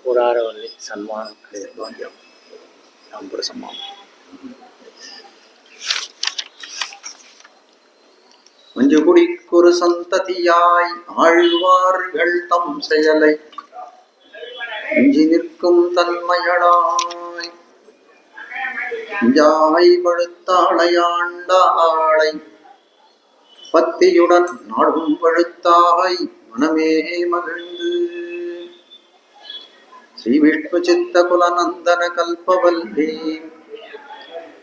ಪುರಾರವಲ್ಲಿ ಸನ್ಮಾನ ನಂಬರ ಸನ್ಮಾನ மஞ்சுகுடிக்குறு சந்ததியாய் ஆழ்வார்கள் தம் செயலை அஞ்சி நிற்கும் தன்மையடாய் ஜாய் பழுத்தாளையாண்டாளை பத்தியுடன் நாடும் பழுத்தாய் மனமே மகிழ்ந்து ஸ்ரீ விஷ்ணு சித்த குலநந்தன கல்பவல்லி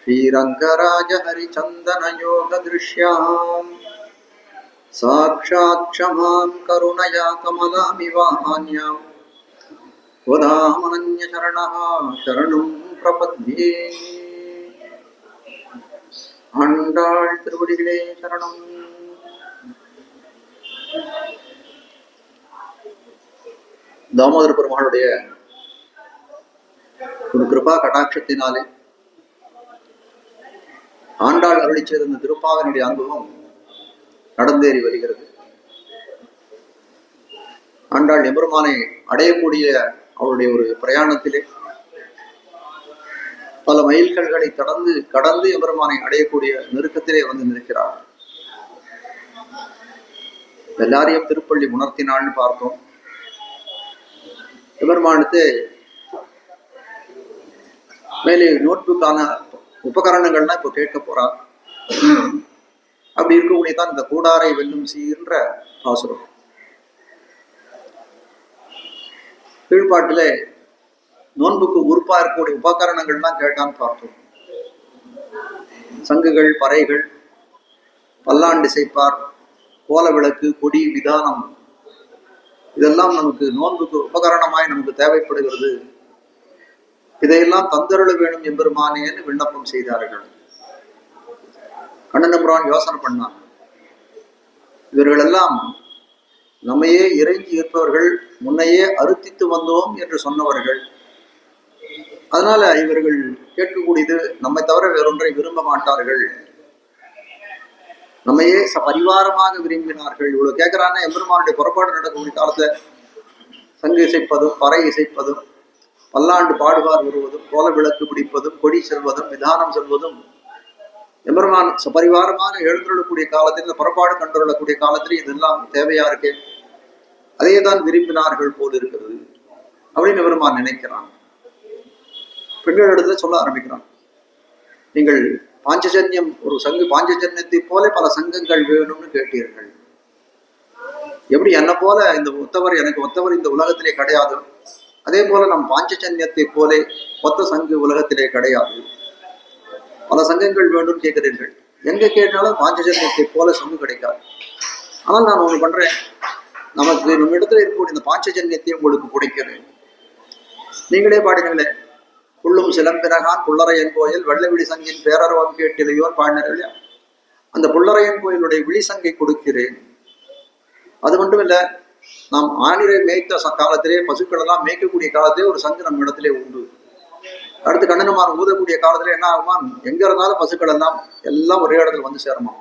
ஸ்ரீரங்கராஜ ஹரிச்சந்தன யோக திருஷ்யாம் சாக்ஷாத் க்ஷமாம் கருணயா கமலாமிவான்யாம் வதாமனன்ய சரணः சரணம் பிரபத்யே. ஆண்டாள் திருவடிகளே சரணம். தாமோதர பெருமாளுடைய ஒரு கிருபா கடாட்சத்தினாலே ஆண்டாள் அருளி சேர்ந்த திருப்பாவினுடைய அனுபவம் நடந்தேறி வருகிறது. ஆண்டாள் எம்பெருமானை அடையக்கூடிய அவருடைய ஒரு பிரயாணத்திலே பல மைல்கல்களை கடந்து எம்பெருமானை அடையக்கூடிய நெருக்கத்திலே வந்து நிற்கிறார். எல்லாரையும் திருப்பள்ளி உணர்த்தினாள்னு பார்த்தோம். எம்பெருமானுக்கு மேலே நோட்புக்கான உபகரணங்கள்லாம் இப்போ கேட்க போறார். அப்படி இருக்கக்கூடியதான் இந்த கூடாரை வெல்லும் சீர்ன்ற பாசுரம். கீழ்பாட்டிலே நோன்புக்கு உறுப்பா இருக்கக்கூடிய உபகரணங்கள்லாம் கேட்டான்னு பார்த்தோம். சங்குகள், பறைகள், பல்லாண்டு இசைப்பார், கோல விளக்கு, கொடி, விதானம், இதெல்லாம் நமக்கு நோன்புக்கு உபகரணமாய் நமக்கு தேவைப்படுகிறது. இதையெல்லாம் தந்தருள வேணும் எம்பெருமானேன்னு விண்ணப்பம் செய்தார்கள். கண்ணனபுரான் யோசனை பண்ணான். இவர்கள் எல்லாம் நம்மையே இறைஞ்சி இருப்பவர்கள், முன்னையே அறுத்தித்து வந்தோம் என்று சொன்னவர்கள். அதனால இவர்கள் கேட்கக்கூடியது நம்மை தவிர வேறொன்றை விரும்ப மாட்டார்கள். நம்மையே பரிவாரமாக விரும்பினார்கள். இவ்வளவு கேட்கிறான்னா எம்பெருமானுடைய புறப்பாடு நடக்கக்கூடிய காலத்துல சங்கு இசைப்பதும், பறை இசைப்பதும், பல்லாண்டு பாடுவார் வருவதும், கோல விளக்கு பிடிப்பதும், கொடி செல்வதும், விதானம் செல்வதும் எம்பெருமான் சபரிவாரமாக எழுந்துள்ளக்கூடிய காலத்தில், இந்த புறப்பாடு கண்டுள்ளக்கூடிய காலத்தில் இதெல்லாம் தேவையா இருக்கே, அதே தான் விரும்பினார்கள் போல் இருக்கிறது அப்படின்னு எம்பெருமான் நினைக்கிறான். பெண்கள் இடத்துல சொல்ல ஆரம்பிக்கிறான். நீங்கள் பாஞ்சஜன்யம், ஒரு சங்கு பாஞ்சஜன்யத்தை போல பல சங்கங்கள் வேணும்னு கேட்டீர்கள். எப்படி என்னை போல இந்த எனக்கு ஒத்தவர் இந்த உலகத்திலே கிடையாது, அதே போல நம் பாஞ்சஜன்யத்தை போல ஒத்த சங்கு உலகத்திலே கிடையாது. பல சங்கங்கள் வேண்டும் கேட்கிறீர்கள். எங்க கேட்டாலும் பாஞ்சஜன்யத்தை போல சங்கு கிடைக்காது. ஆனால் நான் ஒண்ணு பண்றேன், நமக்கு நம்ம இடத்துல இருக்கக்கூடிய இந்த பாஞ்சஜன்யத்தை உங்களுக்கு கொடுக்கிறேன். நீங்களே பாடினீங்களே, புள்ளும் சிலம்பினகான் புள்ளரையன் கோயில் வெள்ளவிழி சங்கின் பேரரவம் கேட்டிலையோர் பாடினர் இல்லையா? அந்த புள்ளரையன் கோயிலுடைய விழிசங்கை கொடுக்கிறேன். அது மட்டும் இல்ல, நாம் ஆணிரை மேய்த்த காலத்திலே, பசுக்கள் எல்லாம் மேய்க்கக்கூடிய காலத்திலே ஒரு சங்கு நம்ம இடத்திலே உண்டு. அடுத்து கண்ணனுமான் ஊதக்கூடிய காலத்துல என்ன ஆகுமான், எங்க இருந்தாலும் பசுக்கள் எல்லாம் ஒரே இடத்துல வந்து சேருமா.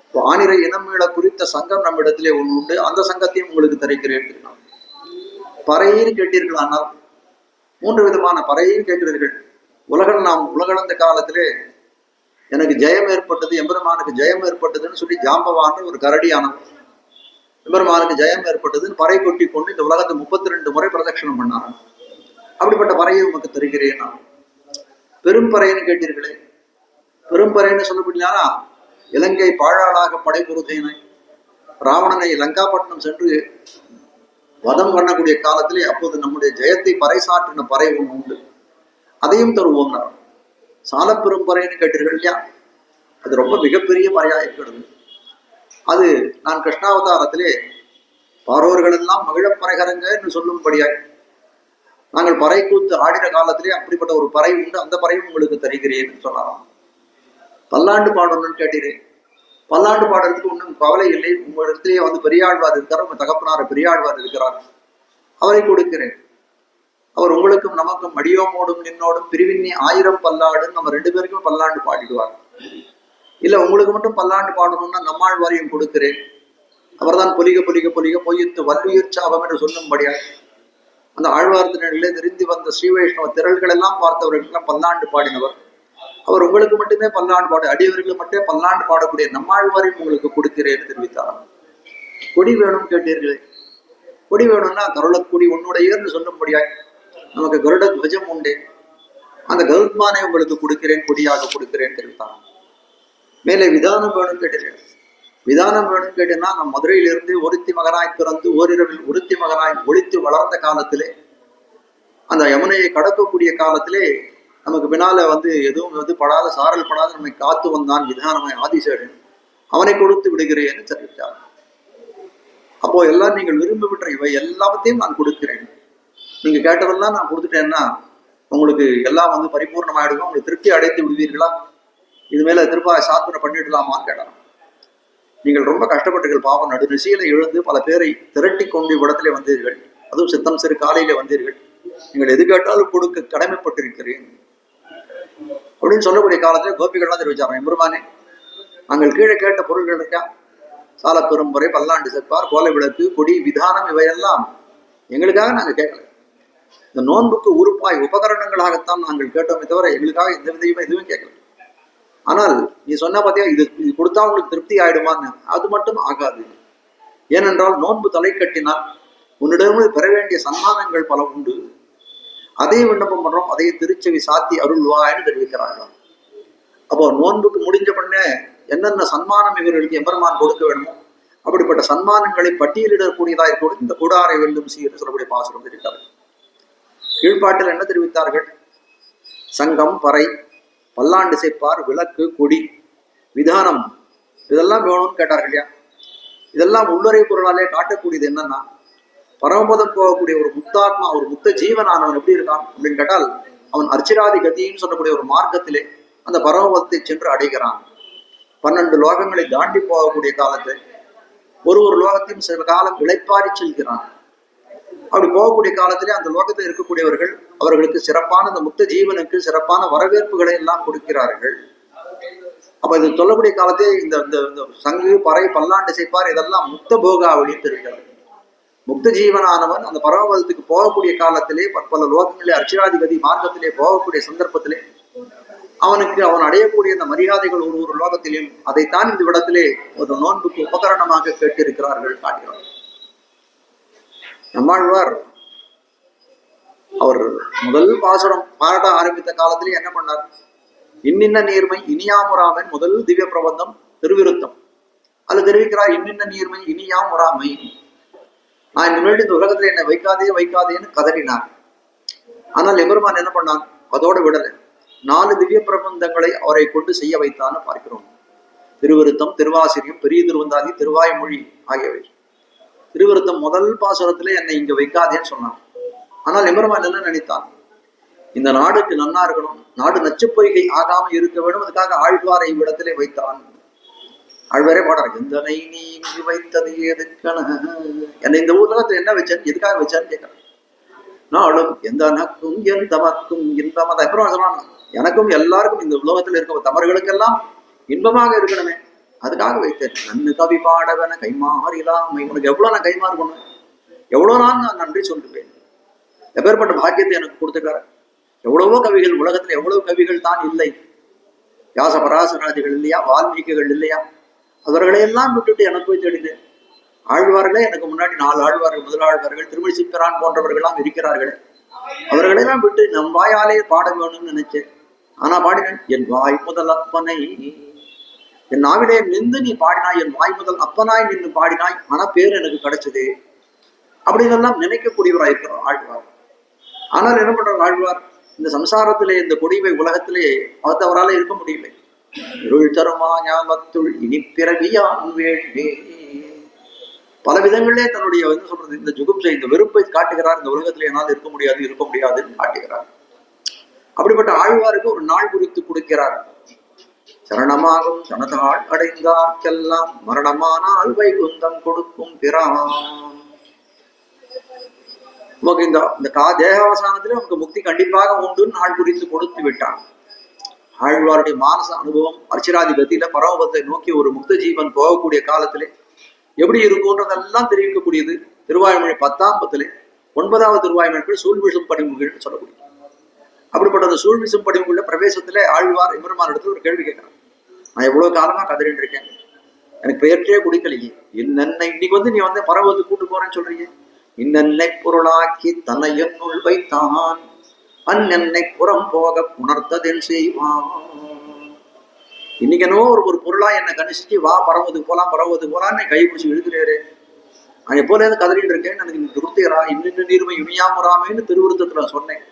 இப்போ ஆணிரை இனமீள குறித்த சங்கம் நம்ம இடத்திலே ஒன்று உண்டு. அந்த சங்கத்தையும் உங்களுக்கு தரிக்கிறேன். பறையின்னு கேட்டீர்கள். ஆனால் 3 விதமான பறையும் கேட்கிறீர்கள். நாம் உலகளந்த காலத்திலே எனக்கு ஜெயம் ஏற்பட்டது, எம்பெருமானுக்கு ஜெயம் ஏற்பட்டதுன்னு சொல்லி ஜாம்பவான் ஒரு கரடியானது எம்பெருமானுக்கு ஜெயம் ஏற்பட்டதுன்னு பறை கொட்டி கொண்டு இந்த உலகத்தை 32 முறை பிரதட்சணம் பண்ணாங்க. அப்படிப்பட்ட பறையை உமக்கு தருகிறேன். பெரும்பறைன்னு கேட்டீர்களே. பெரும்பறைன்னு சொல்லப்படினா இலங்கை பாழாளாக படைபுறுதினை ராவணனை லங்காப்பட்டினம் சென்று வதம் பண்ணக்கூடிய காலத்திலே அப்போது நம்முடைய ஜெயத்தை பறைசாற்றின பறை ஒன்று உண்டு. அதையும் தருவோம். சால பெரும்பறைன்னு கேட்டீர்கள் இல்லையா? அது ரொம்ப மிகப்பெரிய பறையா இருக்கிறது. அது நான் கிருஷ்ணாவதாரத்திலே பாரோர்கள் எல்லாம் மகிழப்பறைகரங்க என்று சொல்லும்படியாய் நாங்கள் பறை கூத்து ஆடின காலத்திலே அப்படிப்பட்ட ஒரு பறை உண்டு. அந்த பறையும் உங்களுக்கு தருகிறேன் சொல்லலாம். பல்லாண்டு பாடணும்னு கேட்டீரேன். பல்லாண்டு பாடுறதுக்கு ஒன்றும் கவலை இல்லை. உங்களிடத்திலேயே வந்து பெரியாழ்வார் இருக்கிறார், உங்க தகப்பனார பெரியாழ்வார் இருக்கிறார், அவரை கொடுக்கிறேன். அவர் உங்களுக்கும் நமக்கும் அடியோமோடும் நின்னோடும் பிரிவின்னி 1000 பல்லாடுன்னு நம்ம 2 பேருக்கும் பல்லாண்டு பாடிடுவார். இல்ல உங்களுக்கு மட்டும் பல்லாண்டு பாடணும்னா நம்மாழ்வாரையும் கொடுக்கிறேன். அவர்தான் பொலிக பொலிக பொலிக பொய்யத்து வல்லுயிர் சாபம் என்று சொல்லும்படியா அந்த ஆழ்வார்த்தினிலே தெரிந்து வந்த ஸ்ரீ வைஷ்ணவ திரள்கள் எல்லாம் பார்த்தவர்களுக்கெல்லாம் பல்லாண்டு பாடினவர். அவர் உங்களுக்கு மட்டுமே பல்லாண்டு பாடு, அடியவர்களுக்கு மட்டுமே பல்லாண்டு பாடக்கூடிய நம்மாழ்வாரையும் உங்களுக்கு கொடுக்கிறேன்னு தெரிவித்தாராம். கொடி வேணும் கேட்டீர்களே, கொடி வேணும்னா கருளக்குடி உன்னுடையன்னு சொல்லும்படியாய் நமக்கு கருட துவஜம் உண்டு, அந்த கருத்மானை உங்களுக்கு கொடுக்கிறேன், கொடியாக கொடுக்கிறேன் தெரிவித்தாராம். மேலே விதானம் வேணும் கேட்டீர்கள். விதானம் வேணும் கேட்டீங்கன்னா நம் மதுரையிலிருந்து ஒருத்தி மகனாய் பிறந்து ஓரிரவில் ஒருத்தி மகனாய் ஒழித்து வளர்ந்த காலத்திலே, அந்த யமுனையை கடக்கக்கூடிய காலத்திலே நமக்கு பின்னால எதுவும் படாத சாரல் படாத நம்மை காத்து வந்தான் விதானமாய் ஆதிசேடன், அவனை கொடுத்து விடுகிறேன்னு தெரிவித்தார். அப்போ எல்லாம் நீங்கள் விரும்பி விட்ட இவை எல்லாத்தையும் நான் கொடுக்கிறேன், நீங்க கேட்டதெல்லாம் நான் கொடுத்துட்டேன்னா உங்களுக்கு எல்லாம் பரிபூர்ணமாயிடுங்க, உங்களுக்கு திருப்தி அடைந்து விடுவீர்களா, இது மேல திருப்பாவை சாத்தனை பண்ணிடலாமான்னு கேட்டான். நீங்கள் ரொம்ப கஷ்டப்பட்டீர்கள் பாவம், நடுநிசையில எழுந்து பல பேரை திரட்டி கொண்டு இவ்விடத்திலே வந்தீர்கள், அதுவும் சித்தம் சிறு காலையில வந்தீர்கள், நீங்கள் எது கேட்டாலும் கொடுக்க கடமைப்பட்டிருக்கிறேன் அப்படின்னு சொல்லக்கூடிய காலத்துல கோபிகள்லாம் தெரிவிச்சாங்க. எம்பெருமானே, நாங்கள் கீழே கேட்ட பொருள்கள் இருக்கா, சாலப்பெரும்புரை, பல்லாண்டு செப்பார், கோலை விளக்கு, கொடி, விதானம், இவையெல்லாம் எங்களுக்காக நாங்க கேட்கல. இந்த நோன்புக்கு உறுப்பாய் உபகரணங்களாகத்தான் நாங்கள் கேட்டோமே தவிர எங்களுக்காக எந்த விதையுமே எதுவும் கேட்கல. ஆனால் நீ சொன்ன பார்த்தியா, இது கொடுத்தா உங்களுக்கு திருப்தி ஆயிடுமான்னு, அது மட்டும் ஆகாது. ஏனென்றால் நோன்பு தலை கட்டினால் உன்னிடமிருந்து பெற வேண்டிய சன்மானங்கள் பல உண்டு, அதே விண்ணப்பம் பண்றோம், அதே திருச்செவி சாத்தி அருள்வான்னு தெரிவிக்கிறார்களாம். அப்போ நோன்புக்கு முடிஞ்ச பண்ணே என்னென்ன சன்மானம் இவர்களுக்கு எம்பெருமான் கொடுக்க வேணுமோ அப்படிப்பட்ட சன்மானங்களை பட்டியலிடக்கூடியதா இருக்கக்கூடிய இந்த கூடாரை வெல்லும் சீர் சொல்லக்கூடிய பாசுரம் தெரிவித்தார்கள். கீழ்ப்பாட்டில் என்ன தெரிவித்தார்கள்? சங்கம், பறை, பல்லாண்டு செய்ப்பார், விளக்கு, கொடி, விதானம், இதெல்லாம் வேணும்னு கேட்டார்கள் இல்லையா? இதெல்லாம் உள்ளுரை பொருளாலே காட்டக்கூடியது என்னன்னா, பரமபதம் போகக்கூடிய ஒரு முக்தாத்மா, ஒரு முக்த ஜீவனானவன் எப்படி இருக்கான் அப்படின்னு கேட்டால், அவன் அர்ச்சிராதி கதின்னு சொல்லக்கூடிய ஒரு மார்க்கத்திலே அந்த பரமபதத்தை சென்று அடைகிறான். 12 லோகங்களை தாண்டி போகக்கூடிய காலத்தில் ஒரு லோகத்தையும் சில காலம் இளைப்பாரி செல்கிறான். அப்படி போகக்கூடிய காலத்திலே அந்த லோகத்தில் இருக்கக்கூடியவர்கள் அவர்களுக்கு சிறப்பான இந்த முக்த ஜீவனுக்கு சிறப்பான வரவேற்புகளை எல்லாம் கொடுக்கிறார்கள். அப்ப இது சொல்லக்கூடிய காலத்தே இந்த சங்கு, பறை, பல்லாண்டு செய்ப்பார் இதெல்லாம் முக்த போகாவளின்னு தெரிவிக்கிறார்கள். முக்த ஜீவனானவன் அந்த பரமபதத்துக்கு போகக்கூடிய காலத்திலே பல லோகங்களே அர்ச்சிராதிபதி மார்க்கத்திலே போகக்கூடிய சந்தர்ப்பத்திலே அவனுக்கு அவன் அடையக்கூடிய அந்த மரியாதைகள் ஒரு லோகத்திலும் அதைத்தான் இந்த இடத்திலே ஒரு நோன்புக்கு உபகரணமாக கேட்டிருக்கிறார்கள், காட்டுகிறார். நம்மாழ்வார் அவர் முதல் பாசுரம் பாராட்ட ஆரம்பித்த காலத்திலே என்ன பண்ணார்? இன்னின்ன நீர்மை இனியாமுறாமன் முதல் திவ்ய பிரபந்தம் திருவிருத்தம். அதுல தெரிவிக்கிறார், இன்னின்ன நீர்மை இனியாமுறாமை, நான் இனிமேல் இந்த உலகத்துல என்னை வைக்காதேன்னு கதறினார். ஆனால் எம்பெருமான் என்ன பண்ணான்? அதோடு விடலை, 4 திவ்ய பிரபந்தங்களை அவரை கொண்டு செய்ய வைத்தான்னு பார்க்கிறோம். திருவிருத்தம், திருவாசிரியம், பெரிய திருவந்தாதி, திருவாய்மொழி ஆகியவை. திருவிருத்தம் முதல் பாசுரத்திலே என்னை இங்க வைக்காதேன்னு சொன்னான். ஆனால் எம்பெருமான் என்ன நினைத்தான்? இந்த நாடுக்கு நன்னா இருக்கணும், நாடு நச்சு பொய்கை ஆகாம இருக்க வேண்டும், அதுக்காக ஆழ்வாரை இவ்விடத்திலே வைத்தான். ஆழ்வாரே பாடுறார், எந்தனை நீ இங்கு வைத்தது எதுக்கன, என்னை இந்த உலகத்துல என்ன வச்சேன், எதுக்காக வச்சான்னு கேட்கிறேன். நாளும் எந்த நக்கும் என் தமக்கும் இன்பம், அதை எம்பெருமான் சொன்னான், எனக்கும் எல்லாருக்கும் இந்த உலகத்தில் இருக்க தமர்களுக்கெல்லாம் இன்பமாக இருக்கணுமே, அதுக்காக வைத்தேன். நன்னு கவி பாடவன கைமாறிலாமை, உனக்கு எவ்வளவு நான் கைமாறு பண்ணுவேன், எவ்வளவு நான் நன்றி சொல்லுவேன். எப்பேற்பட்ட பாக்கியத்தை எனக்கு கொடுத்துருக்காரு. எவ்வளவோ கவிகள், உலகத்துல எவ்வளவு கவிகள் தான் இல்லை, வியாச பராசராதிகள் இல்லையா, வால்மீகிகள் இல்லையா, அவர்களையெல்லாம் விட்டுட்டு எனக்கு போய் தேடினேன். ஆழ்வார்களே எனக்கு முன்னாடி 4 ஆழ்வார்கள், முதலாழ்வார்கள், திருமணி சிப்பரான் போன்றவர்கள்லாம் இருக்கிறார்களே, அவர்களெல்லாம் விட்டு நம் வாயாலே பாட வேணும்னு நினைச்சேன். ஆனா பாடினேன், என் வாய் முதல் அப்பனை, என் நாவிலே நின்று நீ பாடினாய், என் வாய் முதல் அப்பனாய் நின்று பாடினாய், ஆனா பேர் எனக்கு கிடைச்சது அப்படின்னெல்லாம் நினைக்கக்கூடியவராக இருக்கிறார் ஆழ்வார். ஆனால் என்ன பண்றார் ஆழ்வார்? இந்த சம்சாரத்திலே, இந்த கொடிவை உலகத்திலே அவரால் இருக்க முடியலை. இருள் தருமா ஞாபத்துள் இனி பிறவியான் வேண்டே, பல விதங்களிலே தன்னுடைய இந்த ஜுகுப்சை, இந்த வெறுப்பை காட்டுகிறார். இந்த உலகத்திலே என்னால் இருக்க முடியாதுன்னு காட்டுகிறார். அப்படிப்பட்ட ஆழ்வாருக்கு ஒரு நாள் குறித்து கொடுக்கிறார். சரணமாகும் தனதாள் அடைந்தார்க்கெல்லாம் மரணமானால் வைகுந்தம் கொடுக்கும் பிரான். நமக்கு இந்த தேகாவசானத்திலே நமக்கு முக்தி கண்டிப்பாக உண்டுன்னு நாள் குறித்து கொடுத்து விட்டான். ஆழ்வாருடைய மானச அனுபவம் அர்ச்சிராதிபதியில பரமபத்தை நோக்கி ஒரு முக்த ஜீவன் போகக்கூடிய காலத்திலே எப்படி இருக்கும்ன்றதெல்லாம் தெரிவிக்கக்கூடியது. திருவாய்மொழி 10ஆம் பத்திலே 9வது திருவாய்மொழி சூழ்விசும் படிமுகள்னு சொல்லக்கூடிய அப்படிப்பட்ட அந்த சூழ்விசும் படிமுகள்ல பிரவேசத்துல ஆழ்வார் எம்பெருமான் இடத்துல ஒரு கேள்வி கேட்கிறான். நான் எவ்வளவு காலமா கதறிட்டு இருக்கேன், எனக்கு பெயர்ச்சே குடிக்கலையே, இன்னென்னை இன்னைக்கு நீ பரவத்து கூட்டு போறேன்னு சொல்றீங்க. இன்னென்னை பொருளாக்கி தன்னை என்னுள் வைத்தான் அன்னென்னை புறம் போக உணர்த்ததென் செய்வான். இன்னைக்கு என்னவோ ஒரு பொருளா என்னை கணிச்சிட்டு வா பரவத்துக்கு போலான்னு கை பிடிச்சி இழுக்கிறாரு. நான் எப்போல இருந்து கதறிட்டு இருக்கேன், எனக்கு நீ திருப்திகரா இன்னும் நீர்மை இனியாமுறாமேன்னு திருவிருத்தத்துல சொன்னேன்.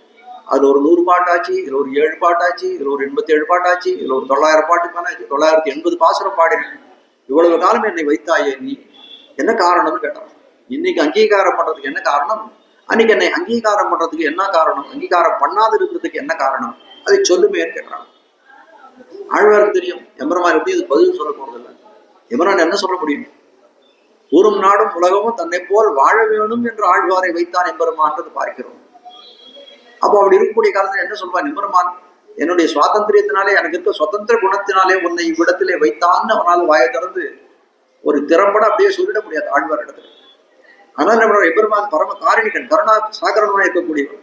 அதுல ஒரு 100 பாட்டாச்சு, இதுல ஒரு 7 பாட்டாச்சு, இதுல ஒரு 87 பாட்டாச்சு, இதுல ஒரு 900 பாட்டுக்கான 980 பாசுரம் பாடினேன். இவ்வளவு காலம் என்னை வைத்தாயே, நீ என்ன காரணம்னு கேட்டான். இன்னைக்கு அங்கீகாரம் பண்றதுக்கு என்ன காரணம், அன்னைக்கு என்னை அங்கீகாரம் பண்றதுக்கு என்ன காரணம், அங்கீகாரம் பண்ணாது இருக்கிறதுக்கு என்ன காரணம், அதை சொல்லுமேன்னு கேட்கிறான். ஆழ்வாருக்கு தெரியும் எம்பெருமான் எப்படி அது பதில் சொல்ல போறதில்லை. எம்பெருமான் என்ன சொல்ல முடியும், ஊரும் நாடும் உலகமும் தன்னை போல் வாழ வேணும் என்று ஆழ்வாரை வைத்தான் எம்பெருமான்றது பார்க்கிறோம். அப்போ அப்படி இருக்கக்கூடிய காலத்துல என்ன சொல்வான் எம்பெருமான், என்னுடைய சுவாதந்திரியத்தினாலே எனக்கு இருக்க சுதந்திர குணத்தினாலே உன்னை இவ்விடத்திலே வைத்தான்னு அவனால் வாயை திறந்து ஒரு திறம்பட அப்படியே சொல்லிட முடியாது ஆழ்வார் இடத்துல. ஆனால் நம்மளோட எம்பெருமான் பரம காரணிகன், கருணா சாகரமாக இருக்கக்கூடியவன்.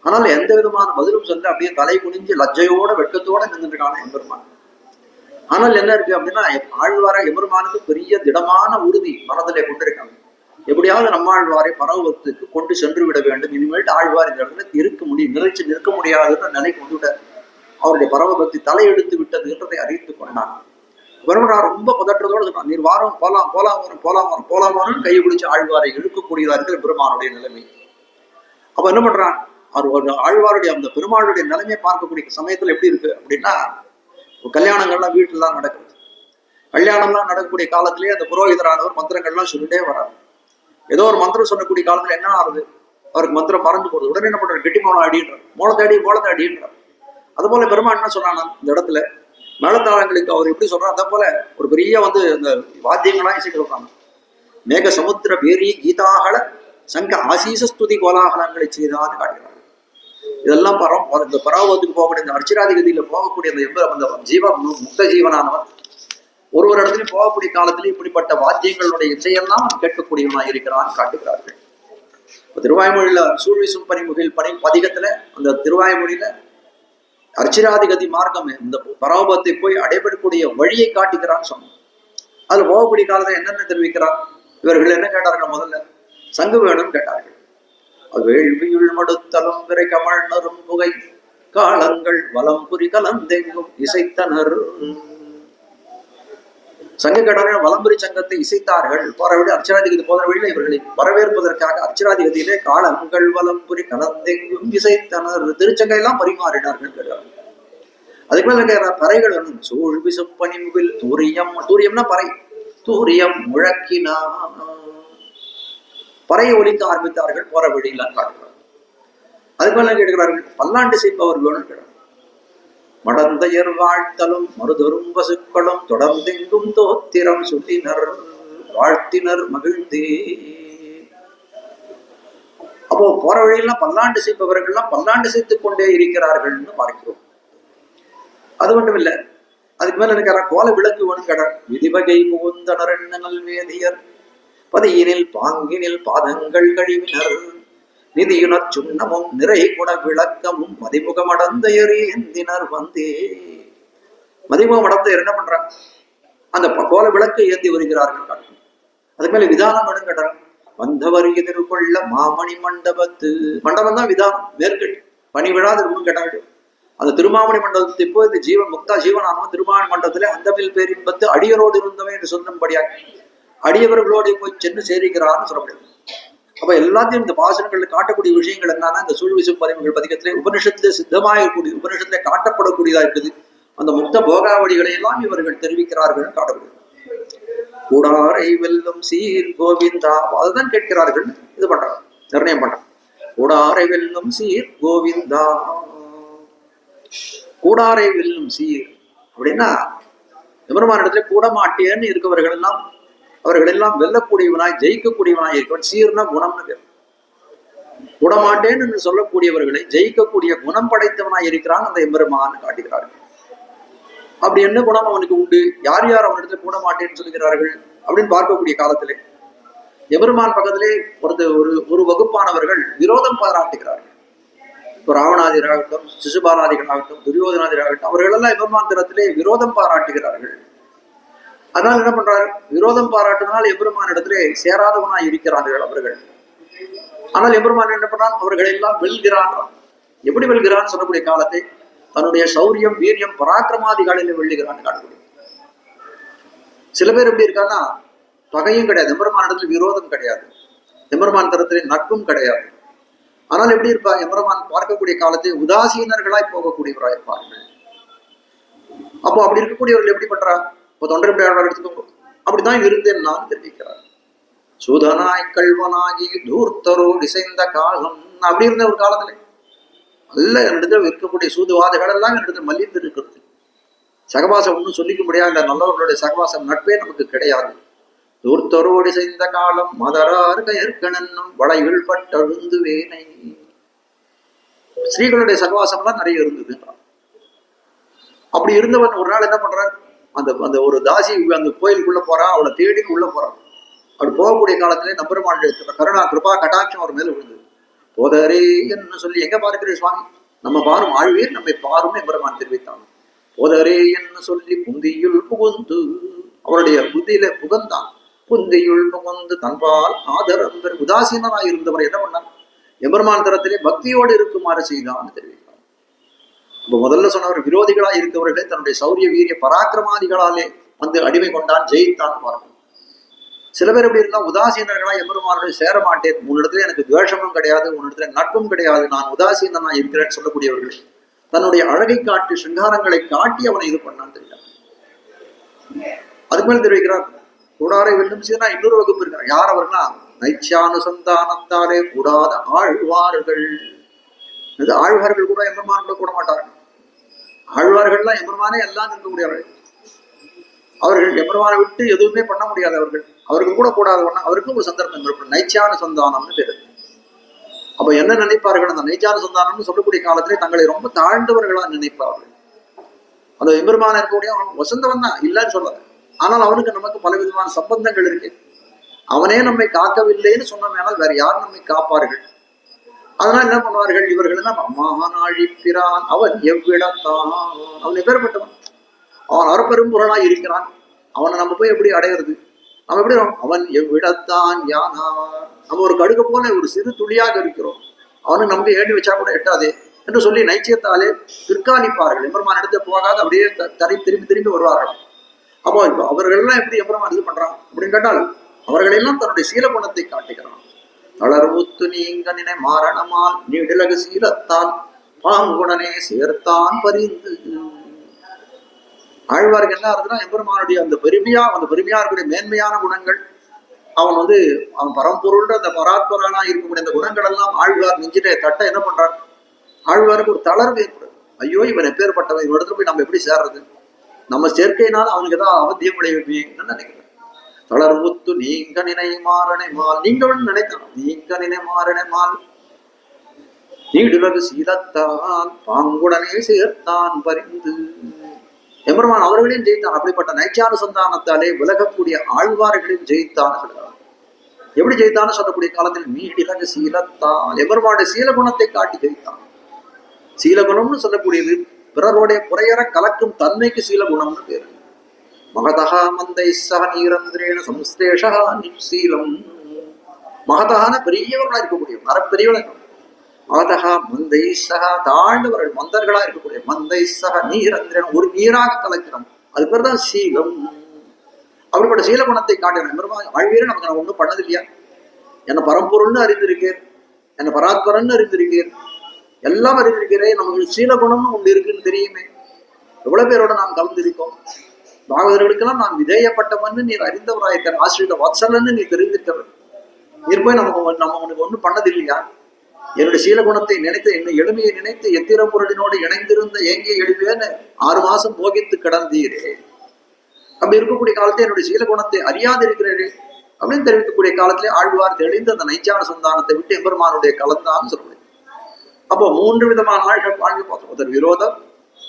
ஆனால் எந்த விதமான பதிலும் சொல்ல அப்படியே தலை குனிஞ்சு லஜ்ஜையோட வெட்கத்தோட நின்றுருக்கான எம்பெருமான். ஆனால் என்ன இருக்கு அப்படின்னா, ஆழ்வார எம்பெருமானுக்கு பெரிய திடமான உறுதி மனதிலே கொண்டிருக்காங்க. எப்படியாவது நம்மாழ்வாரை பரவத்துக்கு கொண்டு சென்று விட வேண்டும், இனிமேட்டு ஆழ்வார் இந்த இடத்துல இருக்க முடியும், நிலைச்சு நிற்க முடியாதுன்ற நிலை கொண்டு விட அவருடைய பரவபக்தி தலையெடுத்து விட்டது என்றதை அறிந்து கொண்டான். வருவனார் ரொம்ப பதற்றத்தோடு சொன்னான், நீர் வாரம் போலாமான்னு கையை பிடிச்சு ஆழ்வாரை இழுக்கக்கூடியதா இருக்கிற பெருமானுடைய நிலைமை. அப்ப என்ன பண்றான், அவர் ஆழ்வாருடைய அந்த பெருமாளுடைய நிலைமையை பார்க்கக்கூடிய சமயத்துல எப்படி இருக்கு அப்படின்னா, கல்யாணங்கள்லாம் வீட்டுலாம் நடக்குது. கல்யாணம்லாம் நடக்கக்கூடிய காலத்திலேயே அந்த புரோகிதரானவர் மந்திரங்கள்லாம் சொல்லிட்டே வராரு. ஏதோ ஒரு மந்திரம் சொல்லக்கூடிய காலத்துல என்ன ஆகுது, அவருக்கு மந்திரம் மறந்து போகுது. உடனே என்ன பண்றாரு, கெட்டி மோளம் அடின்றார், மோளத்தை அடின்றார். அது போல பெருமாள் என்ன சொன்னானா, இந்த இடத்துல மேளதாளங்களுக்கு அவர் எப்படி சொல்றாரு, அதே போல ஒரு பெரிய அந்த வாத்தியங்களா இசைக்க சொல்றாங்க. மேக சமுத்திர பேரி கீதாகல சங்க ஆசீச ஸ்துதி கோலாகலங்களை செய்தான்னு காட்டுகிறாங்க. இதெல்லாம் இந்த பராவத்துக்கு போகக்கூடிய இந்த அர்ச்சிராதிகதியில போகக்கூடிய அந்த முக்த ஜீவனானவன் ஒரு இடத்துலையும் போகக்கூடிய காலத்திலேயே இப்படிப்பட்ட வாத்தியங்களுடைய இசையெல்லாம் கேட்கக்கூடியவனாக இருக்கிறான் காட்டுகிறார்கள். திருவாய்மொழியில சூழ்விசும் பனிமுகில் பதிகத்துல அந்த திருவாய்மொழியில அர்ச்சிராதிகதி மார்க்கம் இந்த பராபத்தை போய் அடைபடக்கூடிய வழியை காட்டுகிறான்னு சொன்னோம். அதுல போகக்கூடிய காலத்துல என்னென்ன தெரிவிக்கிறார், இவர்கள் என்ன கேட்டார்கள், முதல்ல சங்கு வேணும்னு கேட்டார்கள். வேள்வியுள் மடுத்தலும் விரை கமழ் நரும் புகை காலங்கள் வலம் புரி கலந்தெங்கும் இசைத்தனர். சங்க கேட்டார்கள், வலம்புரி சங்கத்தை இசைத்தார்கள். போற வழி அர்ச்சராதிகதி போகிற வழியில இவர்களை வரவேற்பதற்காக அர்ச்சராதிகதியிலே காலங்கள் வலம்புரி கலந்தெங்கும் இசைத்தனர். திருச்சங்கை எல்லாம் பரிமாறினார்கள் கேட்டார்கள். அதுக்கு மேல கேட்கிற பறைகள் வேணும். சூழ் விசும் பனிமுகில் தூரியம்னா பறை, தூரியம் முழக்கினா பறையை ஒலிக்க ஆரம்பித்தார்கள். போற வழியெல்லாம் காட்டுகிறார்கள். அதுக்கு மேல கேட்கிறார்கள், பல்லாண்டு செய்பவர் வேணும் கேட்டார். மடந்தையர் வாழ்த்தலும் மருதரும் பசுக்களும் தொடர்ந்தெங்கும் தோத்திரம் சொல்லினர் வாழ்த்தினர் மகிழ்ந்தே. அப்போ போற வழியெல்லாம் பல்லாண்டு செய்பவர்கள்லாம் பல்லாண்டு செய்துக் கொண்டே இருக்கிறார்கள்னு பார்க்கிறோம். அது மட்டும் இல்ல, அதுக்கு மேல இருக்கிற கோல விளக்கு வேணும் கேட்டார். விதிவகை புகுந்தனர் எண்ணங்கள் வேதியர் பதியினில் பாங்கினில் பாதங்கள் கழிவினர் நிதியுணர் சுண்ணமும் நிறை குண விளக்கமும் மதிமுகம் அடந்தையர் ஏந்தினர் வந்தே. மதிமுகம் அடந்தையர் என்ன பண்றாங்க, அந்த கோல விளக்கை ஏந்தி வருகிறார்கள் காட்டும். அதுக்கு மேல விதானம் வேணும் கேட்டார். வந்தவர் எதிர்கொள்ள மாமணி மண்டபத்து, மண்டபம் தான் விதானம், மேற்கட்டு பணி விழாது இருக்கணும் கேட்டார்கள். அந்த திருமாமணி மண்டபத்தை இப்போ இந்த முக்தா ஜீவனானவன் திருமாமணி மண்டபத்திலே அந்த மேல் பேரின்பத்து அடியரோடு இருந்தவன் என்று சொல்லும்படியாக அடியவர்களோடு போய் சென்று சேரிக்கிறான்னு சொல்ல முடியாது. அப்ப எல்லாத்தையும் இந்த பாசனங்கள்ல காட்டக்கூடிய விஷயங்கள் என்னன்னா, இந்த சூழ்விசும் பரிவுகள் பதிகத்திலே உபனிஷத்துல சித்தமாகக்கூடிய உபனிஷத்துல காட்டப்படக்கூடியதா இருக்குது. அந்த முக்த போகாவளிகளை எல்லாம் இவர்கள் தெரிவிக்கிறார்கள் காட்டப்படுகிறது. கூடாரை வெல்லும் சீர் கோவிந்தா, அதுதான் கேட்கிறார்கள். இது பண்றாங்க, நிர்ணயம் பண்றாங்க. கூடாரை வெல்லும் சீர் கோவிந்தா. கூடாரை வெல்லும் சீர் அப்படின்னா எம்பெருமான் இடத்துல கூட மாட்டேன்னு இருக்கவர்கள் எல்லாம் அவர்கள் எல்லாம் வெல்லக்கூடியவனாய் ஜெயிக்கக்கூடியவனாய் இருக்கவன். சீர்னா குணம்னு பேர். கூடமாட்டேன்னு சொல்லக்கூடியவர்களை ஜெயிக்கக்கூடிய குணம் படைத்தவனாய் இருக்கிறான் அந்த எம்பெருமான் காட்டுகிறார்கள். அப்படி என்ன குணம் அவனுக்கு உண்டு, யார் யார் அவனிடத்துல கூட மாட்டேன்னு சொல்கிறார்கள் அப்படின்னு பார்க்கக்கூடிய காலத்திலே எபெருமான் பக்கத்திலே ஒரு ஒரு வகுப்பானவர்கள் விரோதம் பாராட்டுகிறார்கள். இப்போ ராவணாதிராகட்டும், சிசுபாலாதிகளாகட்டும், துரியோதனாதிராகட்டும், அவர்களெல்லாம் எபெருமான் திறத்திலே விரோதம் பாராட்டுகிறார்கள். அதனால் என்ன பண்றாரு? விரோதம் பாராட்டினால் எபெருமான் இடத்திலே சேராதவனாய் இருக்கிறார்கள் அவர்கள். ஆனால் எபெருமான் என்ன பண்றான்? அவர்கள் எல்லாம் வெல்கிறான். எப்படி வெல்கிறான்னு சொல்லக்கூடிய காலத்தை தன்னுடைய சௌரியம், வீரியம், பராக்கிரமாதிகளில் வெல்லுகிறான்னு காணக்கூடிய. சில பேர் எப்படி இருக்கான்னா, பகையும் கிடையாது, எம்பெருமான் இடத்துல விரோதம் கிடையாது, எம்பெருமான் தரத்திலே நட்பும் கிடையாது. ஆனால் எப்படி இருப்பா? எம்பெருமான் பார்க்கக்கூடிய காலத்தை உதாசீனர்களாய் போகக்கூடியவராய் இருப்பார்கள். அப்போ அப்படி இருக்கக்கூடியவர்கள் எப்படி பண்றா? இப்போ தொண்டர் எடுத்துக்கோ, அப்படித்தான் இருந்தேன் நான் தெரிவிக்கிறார். சூதனாய் கல்வனாகி தூர்த்தரோ இசைந்த காலம், அப்படி இருந்த ஒரு காலத்துல நல்ல இடத்துல இருக்கக்கூடிய சூதுவாதைகள் எல்லாம் இடத்துல மலிந்து இருக்கிறது. சகவாசம் ஒன்றும் சொல்லிக்க முடியாது. நல்லவர்களுடைய சகவாசம் நட்பே நமக்கு கிடையாது. தூர்த்தரோடு செய்த காலம் மதரார் கயற்கணும் வளைவில் பட்டழுந்து வேனை. ஸ்ரீகளுடைய சகவாசம்லாம் நிறைய இருந்தது. அப்படி இருந்தவன் ஒரு நாள் என்ன பண்றான்? அந்த அந்த ஒரு தாசி அந்த கோயிலுக்குள்ள போறான், அவளை தேடின்னு உள்ள போறான். அப்படி போகக்கூடிய காலத்திலே நம்பெருமாள் கருணா கிருபா கட்டாட்சம் அவர் மேல விழுந்தது. போதரே என்று சொல்லி, எங்க பார்க்கிறேன் சுவாமி, நம்ம பாரும் ஆழ்வீர் நம்மை பாரும் எம்பெருமான் தெரிவித்தான். போதரே என்று சொல்லி புந்தியுள் புகுந்து, அவருடைய புத்தியில புகந்தான். புந்தியுள் புகுந்து தன்பால் ஆதரம் உதாசீனனாய் இருந்தவர் என்ன பண்ணார்? எம்பெருமான் தரத்திலே பக்தியோடு இருக்குமாறு செய்தான் தெரிவித்தார். இப்ப முதல்ல சொன்னவர் விரோதிகளாய் இருக்கவர்களே தன்னுடைய சௌரிய வீரிய பராக்கிரமாதிகளாலே வந்து அடிமை கொண்டான், ஜெயித்தான் பார்க்கணும். சில பேர் எப்படி இருந்தா உதாசீனர்களா எம்பெருமானுடைய சேர மாட்டேன், உன்னிடத்துல எனக்கு துவேஷமும் கிடையாது, உன்னிடத்துல நட்பும் கிடையாது, நான் உதாசீனனா இருக்கிறேன்னு சொல்லக்கூடியவர்கள் தன்னுடைய அழகை காட்டி சிங்காரங்களை காட்டி அவனை இது பண்ணான்னு தெரியாது. அதுக்கு மேல் தெரிவிக்கிறார். கூடாரை வெல்லும் சீனா இன்னொரு வகுப்பு இருக்கிறார். யார் அவர்னா? நைச்சானுசந்தானத்தாலே கூடாத ஆழ்வார்கள். இது ஆழ்வார்கள் கூட எம்பெருமான் கூட கூட மாட்டார்கள். ஆழ்வார்கள்லாம் எம்பெருமானே எல்லாம் இருக்கக்கூடியவர்கள். அவர்கள் எம்பெருமானை விட்டு எதுவுமே பண்ண முடியாதவர்கள். அவர்கள் கூட கூடாதவன்னா அவருக்கும் ஒரு சந்தர்ப்பம் இருக்கும். நைச்சான சந்தானம்னு பேரு. அப்ப என்ன நினைப்பார்கள்? அந்த நைச்சான சந்தானம்னு சொல்லக்கூடிய காலத்திலே தங்களை ரொம்ப தாழ்ந்தவர்களா நினைப்பார்கள். அந்த எம்பெருமான இருக்கக்கூடிய வசந்தவன் தான் இல்லைன்னு சொல்லல. ஆனால் அவனுக்கு நமக்கு பலவிதமான சம்பந்தங்கள் இருக்கு. அவனே நம்மை காக்கவில்லைன்னு சொன்னோம்னால் வேற யார் நம்மை காப்பார்கள்? அதனால என்ன பண்ணுவார்கள் இவர்கள்? என்ன மகானாழிப்பிரான் அவன் எவ்விடத்தான், அவன் எப்பேற்பட்டவன், அவன் அறப்பெரும் பொருளாய் இருக்கிறான். அவனை நம்ம போய் எப்படி அடையிறது? நம்ம எப்படி? அவன் எவ்விடத்தான் யானா, நம்ம ஒரு கடுகு போல ஒரு சிறு துளியாக இருக்கிறோம், அவனுக்கு நமக்கு ஏடி வச்சா கூட எட்டாதே என்று சொல்லி நைச்சியத்தாலே பிற்காணிப்பார்கள். எம்பெருமான் இடத்தை போகாத அப்படியே திரும்பி திரும்பி வருவார்கள். அப்போ இப்போ அவர்கள்லாம் எப்படி எம்பெருமான் இது பண்றான் அப்படின்னு கேட்டால் அவர்களெல்லாம் தன்னுடைய சீல குணத்தை காட்டுகிறான். தளர்வுத்து நீங்க நினை மாரணமால் நீடிலகு சீலத்தால் பாங்குணனே சேர்த்தான் பரிந்து. ஆழ்வாருக்கு என்ன இருக்குன்னா எம்பெருமானுடைய அந்த பெருமையா இருக்கக்கூடிய மேன்மையான குணங்கள், அவன் அவன் பரம்பொருள் அந்த பராத்பரானா இருக்கக்கூடிய அந்த குணங்கள் எல்லாம் ஆழ்வார் நெஞ்சிட்டே தட்ட என்ன பண்றான்? ஆழ்வாருக்கு ஒரு தளர்வு ஏற்படுது. ஐயோ இவன் எப்பேற்பட்டவன், இவன் இடத்துல போய் நம்ம எப்படி சேர்றது? நம்ம சேர்க்கையினால அவனுக்கு ஏதாவது அவத்தியம் விளைவிப்பீங்கன்னு நினைக்கிறேன். தளர்வுத்து நீங்க நினை மாறனை மால், நீங்கள் நினைத்தான் நீங்க நினை மாறனை மால் நீடுலகு சீலத்தான் பாங்குடனே சேர்த்தான் பரிந்து. எம்பெருமான் அவர்களையும் ஜெயித்தான். அப்படிப்பட்ட நைச்சான சந்தானத்தாலே விலகக்கூடிய ஆழ்வார்களையும் ஜெயித்தான். எப்படி ஜெயித்தான்னு சொல்லக்கூடிய காலத்தில் நீடிலகு சீலத்தான், எம்பெருமானுடைய சீலகுணத்தை காட்டி ஜெயித்தான். சீலகுணம்னு சொல்லக்கூடியது பிறருடைய குறையற கலக்கும் தன்மைக்கு சீலகுணம்னு பேரு. மகதா மந்தை சக நீரந்திரேன சம்ஸ்தேஷா நிசீலம். மகதான பெரியவர்களா இருக்கக்கூடிய மரப்பெரியவர்கள். மகதா மந்தை சக தாழ்ந்தவர்கள் மந்தர்களா இருக்கக்கூடிய மந்தை சக நீரந்திரேன ஒரு நீராக கலக்கிறான். அது பேர் தான் சீலம். அப்படிப்பட்ட சீலகுணத்தை காட்டுகிறேன். ஆழ்வீர நமக்கு நான் ஒன்றும் பண்ணது இல்லையா? என்னை பரம்பொருள்னு அறிந்திருக்கேன், என்னை பராத்பரன்னு அறிந்திருக்கேன், எல்லாம் அறிந்திருக்கிறேன். நமக்கு சீலகுணம்னு ஒன்று இருக்குன்னு தெரியுமே. எவ்வளவு பேரோட நாம் கலந்திருக்கோம். பாகவதர்களுக்கெல்லாம் நான் விதேயப்பட்டவன்னு நீர் அறிந்தவராயிருக்க, ஆசிரியர் வாத்சலன்னு நீ தெரிந்திருக்கிறவர். நீர் போய் நம்ம உனக்கு ஒன்றும் பண்ணது இல்லையா? என்னுடைய சீலகுணத்தை நினைத்து, என்னை எளிமையை நினைத்து எத்திர பொருளினோடு இணைந்திருந்த ஏங்கே எளிமையன்னு 6 மாசம் போகித்து கிடந்தீரே. அப்படி இருக்கக்கூடிய காலத்தை என்னுடைய சீலகுணத்தை அறியாதிருக்கிறீரே அப்படின்னு தெரிவிக்கக்கூடிய காலத்திலே ஆழ்வார் தெளிந்து அந்த நைச்சான சந்தானத்தை விட்டு எம்பெருமானுடைய கலந்தான்னு சொல்றேன். அப்போ 3 விதமான ஆழ்கள் வாழ்க்கை பார்த்தோம். ஒருத்தர் விரோதம்,